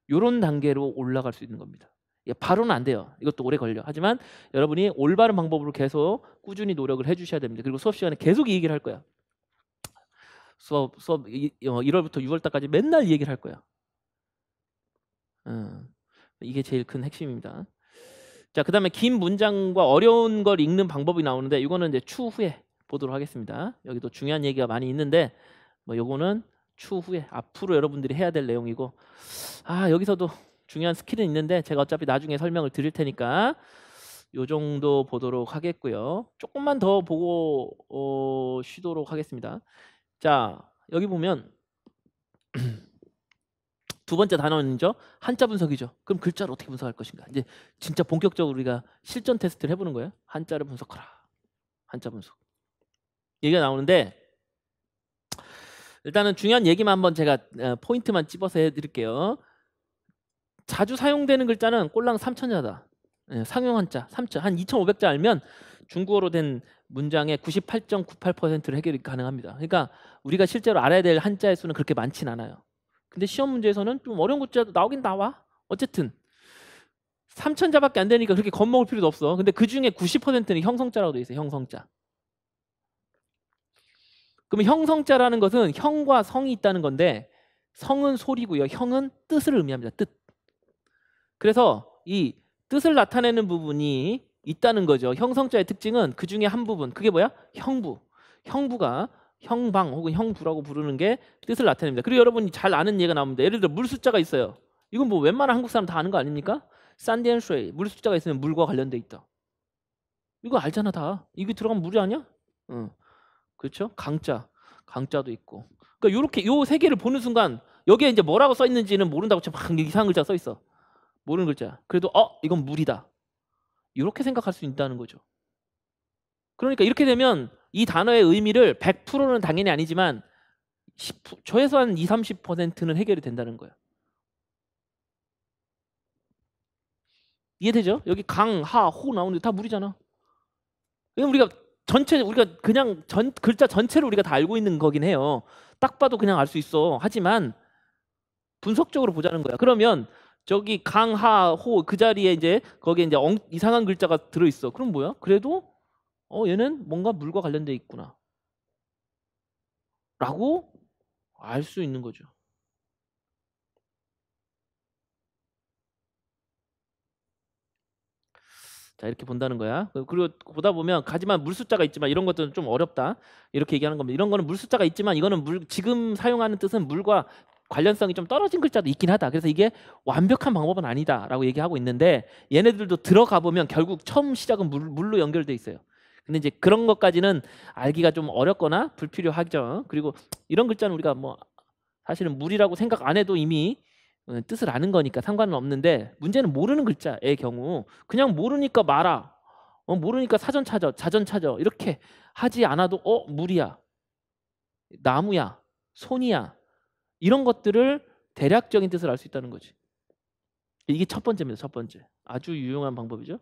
이런 단계로 올라갈 수 있는 겁니다. 바로는 안 돼요. 이것도 오래 걸려. 하지만 여러분이 올바른 방법으로 계속 꾸준히 노력을 해주셔야 됩니다. 그리고 수업 시간에 계속 이 얘기를 할 거야. 수업 1월부터 6월달까지 맨날 이 얘기를 할 거야. 이게 제일 큰 핵심입니다. 자, 그다음에 긴 문장과 어려운 걸 읽는 방법이 나오는데 이거는 이제 추후에 보도록 하겠습니다. 여기도 중요한 얘기가 많이 있는데 뭐 요거는 추후에 앞으로 여러분들이 해야 될 내용이고, 여기서도 중요한 스킬은 있는데 제가 어차피 나중에 설명을 드릴 테니까 요 정도 보도록 하겠고요. 조금만 더 보고 쉬도록 하겠습니다. 자, 여기 보면 두 번째 단어는요, 한자 분석이죠. 그럼 글자를 어떻게 분석할 것인가? 이제 진짜 본격적으로 우리가 실전 테스트를 해보는 거예요. 한자를 분석하라. 한자 분석. 얘기가 나오는데 일단은 중요한 얘기만 한번 제가 포인트만 찝어서 해드릴게요. 자주 사용되는 글자는 꼴랑 3천자다. 상용 한자 3천, 한 2,500자 알면 중국어로 된 문장의 98.98%를 해결이 가능합니다. 그러니까 우리가 실제로 알아야 될 한자의 수는 그렇게 많진 않아요. 근데 시험 문제에서는 좀 어려운 글자도 나오긴 나와. 어쨌든 3천자밖에 안 되니까 그렇게 겁먹을 필요도 없어. 근데 그 중에 90%는 형성자라고 돼 있어요. 형성자. 그러면 형성자라는 것은 형과 성이 있다는 건데, 성은 소리고요, 형은 뜻을 의미합니다. 뜻. 그래서 이 뜻을 나타내는 부분이 있다는 거죠. 형성자의 특징은 그 중에 한 부분, 그게 뭐야? 형부. 형부가 형방 혹은 형부라고 부르는 게 뜻을 나타냅니다. 그리고 여러분이 잘 아는 예가 나옵니다. 예를 들어 물 숫자가 있어요. 이건 뭐 웬만한 한국 사람 다 아는 거 아닙니까? 산디앤슈이, 물 숫자가 있으면 물과 관련돼 있다. 이거 알잖아 다. 이게 들어가면 물이 아니야? 응. 그렇죠? 강자도 있고. 그러니까 요렇게 요 세 개를 보는 순간 여기에 이제 뭐라고 써 있는지는 모른다고 치면 막 이상한 글자 써 있어. 모르는 글자. 그래도 이건 물이다. 이렇게 생각할 수 있다는 거죠. 그러니까 이렇게 되면 이 단어의 의미를 100%는 당연히 아니지만 최소한 20-30%는 해결이 된다는 거예요. 이해되죠? 여기 강, 하, 호 나오는데 다 물이잖아. 우리가 그냥 글자 전체를 우리가 다 알고 있는 거긴 해요. 딱 봐도 그냥 알 수 있어. 하지만 분석적으로 보자는 거야. 그러면 저기 강, 하, 호 그 자리에 이제 거기에 이제 이상한 글자가 들어 있어. 그럼 뭐야? 그래도 얘는 뭔가 물과 관련돼 있구나. 라고 알 수 있는 거죠. 자, 이렇게 본다는 거야. 그리고 보다 보면 하지만 물 숫자가 있지만 이런 것들은 좀 어렵다. 이렇게 얘기하는 겁니다. 이런 거는 물 숫자가 있지만 이거는 지금 사용하는 뜻은 물과 관련성이 좀 떨어진 글자도 있긴 하다. 그래서 이게 완벽한 방법은 아니다라고 얘기하고 있는데, 얘네들도 들어가 보면 결국 처음 시작은 물로 연결돼 있어요. 근데 이제 그런 것까지는 알기가 좀 어렵거나 불필요하죠. 그리고 이런 글자는 우리가 뭐 사실은 물이라고 생각 안 해도 이미 뜻을 아는 거니까 상관은 없는데, 문제는 모르는 글자의 경우 그냥 모르니까 말아, 모르니까 사전 찾아, 자전 찾아 이렇게 하지 않아도 물이야, 나무야, 손이야, 이런 것들을 대략적인 뜻을 알 수 있다는 거지. 이게 첫 번째입니다. 첫 번째. 아주 유용한 방법이죠.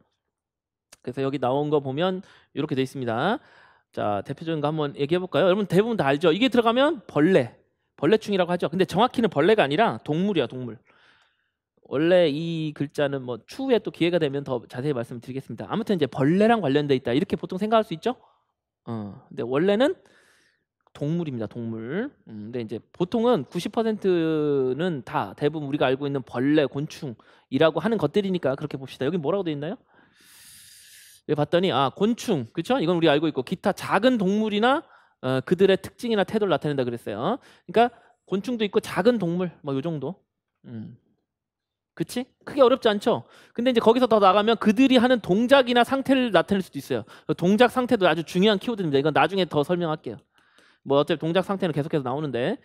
그래서 여기 나온 거 보면 이렇게 돼 있습니다. 자, 대표적인 거 한번 얘기해 볼까요? 여러분 대부분 다 알죠? 이게 들어가면 벌레충이라고 하죠. 근데 정확히는 벌레가 아니라 동물이야, 동물. 원래 이 글자는 뭐 추후에 또 기회가 되면 더 자세히 말씀드리겠습니다. 아무튼 이제 벌레랑 관련돼 있다 이렇게 보통 생각할 수 있죠. 근데 원래는 동물입니다, 동물. 근데 이제 보통은 90%는 다 대부분 우리가 알고 있는 벌레, 곤충이라고 하는 것들이니까 그렇게 봅시다. 여기 뭐라고 돼 있나요? 여기 봤더니 곤충, 그렇죠? 이건 우리가 알고 있고, 기타 작은 동물이나 그들의 특징이나 태도를 나타낸다 그랬어요. 그러니까 곤충도 있고 작은 동물 뭐 요 정도. 그치? 크게 어렵지 않죠? 근데 이제 거기서 더 나가면 그들이 하는 동작이나 상태를 나타낼 수도 있어요. 동작 상태도 아주 중요한 키워드입니다. 이건 나중에 더 설명할게요. 뭐 어차피 동작 상태는 계속해서 나오는데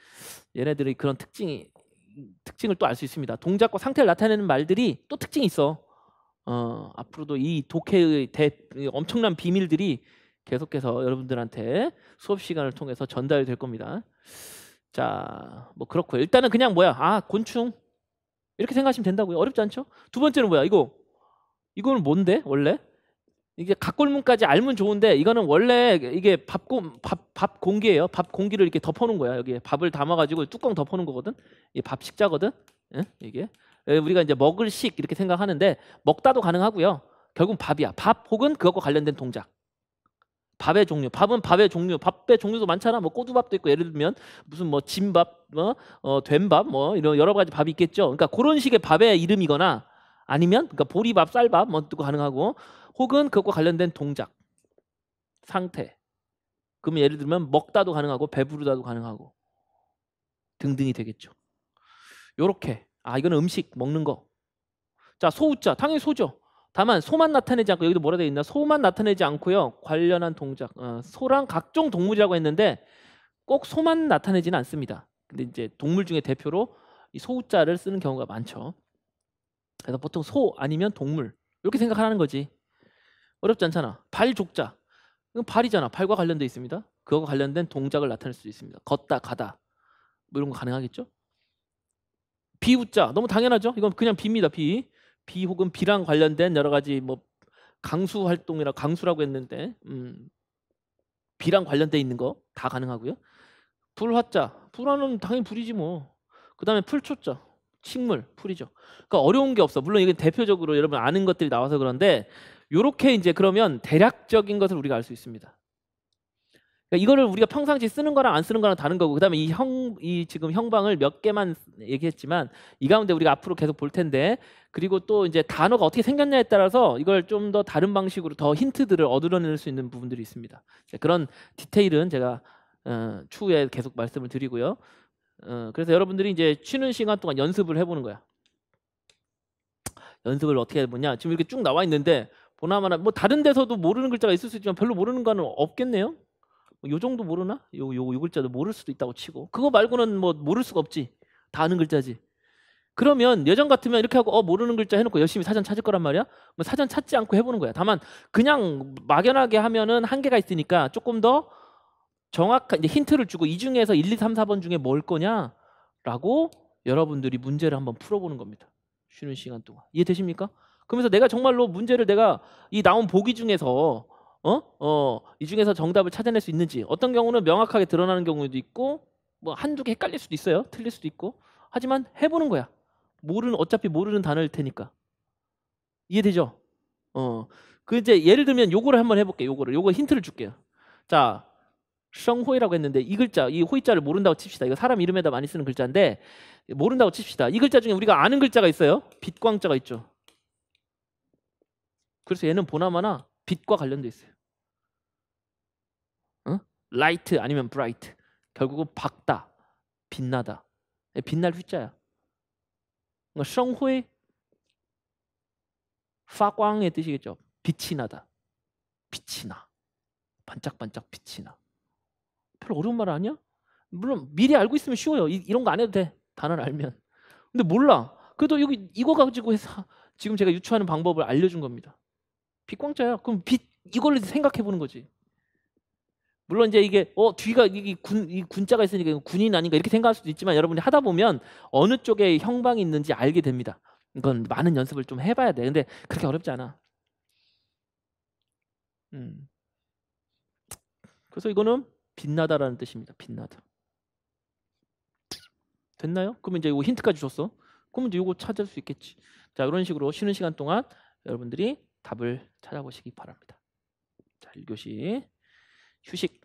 얘네들이 그런 특징을 또 알 수 있습니다. 동작과 상태를 나타내는 말들이 또 특징이 있어. 앞으로도 이 독해의 엄청난 비밀들이 계속해서 여러분들한테 수업 시간을 통해서 전달이 될 겁니다. 자, 뭐 그렇고요. 일단은 그냥 곤충 이렇게 생각하시면 된다고요. 어렵지 않죠? 두 번째는 뭐야? 이거는 뭔데 원래? 이게 각골문까지 알면 좋은데, 이거는 원래 이게 밥 공기예요. 밥 공기를 이렇게 덮어놓은 거야. 여기에 밥을 담아가지고 뚜껑 덮어놓은 거거든. 이게 밥 식자거든. 이게 우리가 이제 먹을 식 이렇게 생각하는데 먹다도 가능하고요. 결국 밥이야. 밥 혹은 그것과 관련된 동작. 밥의 종류. 밥은 밥의 종류. 밥의 종류도 많잖아. 뭐 꼬두밥도 있고 예를 들면 무슨 뭐 진밥, 된밥 뭐 이런 여러 가지 밥이 있겠죠. 그러니까 그런 식의 밥의 이름이거나 아니면 그러니까 보리밥, 쌀밥 뭐도 가능하고 혹은 그것과 관련된 동작, 상태. 그러면 예를 들면 먹다도 가능하고 배부르다도 가능하고 등등이 되겠죠. 요렇게 이거는 음식 먹는 거. 자, 소우자 당연히 소죠. 다만 소만 나타내지 않고 여기도 뭐라 되어 있나? 소만 나타내지 않고요. 관련한 동작. 소랑 각종 동물이라고 했는데 꼭 소만 나타내지는 않습니다. 근데 이제 동물 중에 대표로 이 소우자를 쓰는 경우가 많죠. 그래서 보통 소 아니면 동물 이렇게 생각하는 거지. 어렵지 않잖아. 발족자. 이건 발이잖아. 발과 관련돼 있습니다. 그거와 관련된 동작을 나타낼 수 있습니다. 걷다, 가다. 뭐 이런 거 가능하겠죠? 비우자. 너무 당연하죠? 이건 그냥 비입니다. 비. 비 혹은 비랑 관련된 여러 가지 뭐 강수 활동이라 강수라고 했는데 비랑 관련돼 있는 거 다 가능하고요. 불화자. 불화는 당연히 불이지 뭐. 그다음에 풀초자. 식물, 풀이죠. 그러니까 어려운 게 없어. 물론 이게 대표적으로 여러분 아는 것들이 나와서 그런데 요렇게 이제 그러면 대략적인 것을 우리가 알 수 있습니다. 그러니까 이거를 우리가 평상시 쓰는 거랑 안 쓰는 거랑 다른 거고 그다음에 이 지금 형방을 몇 개만 얘기했지만 이 가운데 우리가 앞으로 계속 볼 텐데 그리고 또 이제 단어가 어떻게 생겼냐에 따라서 이걸 좀 더 다른 방식으로 더 힌트들을 얻어낼 수 있는 부분들이 있습니다. 그런 디테일은 제가 추후에 계속 말씀을 드리고요. 그래서 여러분들이 이제 쉬는 시간 동안 연습을 해보는 거야. 연습을 어떻게 해보냐? 지금 이렇게 쭉 나와 있는데 보나마나 뭐 다른 데서도 모르는 글자가 있을 수 있지만 별로 모르는 거는 없겠네요. 요 정도 모르나? 요 글자도 모를 수도 있다고 치고 그거 말고는 뭐 모를 수가 없지. 다 아는 글자지. 그러면 예전 같으면 이렇게 하고 모르는 글자 해놓고 열심히 사전 찾을 거란 말이야. 뭐 사전 찾지 않고 해보는 거야. 다만 그냥 막연하게 하면은 한계가 있으니까 조금 더 정확한 이제 힌트를 주고 이 중에서 1, 2, 3, 4번 중에 뭘 거냐라고 여러분들이 문제를 한번 풀어보는 겁니다. 쉬는 시간 동안 이해되십니까? 그러면서 내가 정말로 문제를 내가 이 나온 보기 중에서 이 중에서 정답을 찾아낼 수 있는지 어떤 경우는 명확하게 드러나는 경우도 있고 뭐 한두 개 헷갈릴 수도 있어요. 틀릴 수도 있고 하지만 해보는 거야. 어차피 모르는 단어일 테니까 이해되죠? 그 이제 예를 들면 요거를 한번 해볼게요. 요거 힌트를 줄게요. 자, 성호이라고 했는데 이 글자, 이 호이자를 모른다고 칩시다. 이거 사람 이름에다 많이 쓰는 글자인데 모른다고 칩시다. 이 글자 중에 우리가 아는 글자가 있어요. 빛광자가 있죠. 그래서 얘는 보나마나 빛과 관련돼 있어요. 라이트 아니면 브라이트. 결국은 밝다, 빛나다. 빛날 휘자야. 성호의 파광의 뜻이겠죠. 빛이 나다. 빛이 나. 반짝반짝 빛이 나. 별로 어려운 말 아니야? 물론 미리 알고 있으면 쉬워요. 이런 거 안 해도 돼. 단어를 알면. 근데 몰라. 그래도 여기 이거 가지고 해서 지금 제가 유추하는 방법을 알려준 겁니다. 빛광자야. 그럼 빛 이걸로 생각해 보는 거지. 물론 이제 이게 뒤가 이 군자가 있으니까 군인 아닌가 이렇게 생각할 수도 있지만 여러분이 하다 보면 어느 쪽에 형방이 있는지 알게 됩니다. 이건 많은 연습을 좀 해봐야 돼. 근데 그렇게 어렵지 않아. 그래서 이거는 빛나다라는 뜻입니다. 빛나다. 됐나요? 그러면 이제 이거 힌트까지 줬어. 그러면 이제 이거 찾을 수 있겠지. 자, 이런 식으로 쉬는 시간 동안 여러분들이 답을 찾아보시기 바랍니다. 자, 1교시 휴식.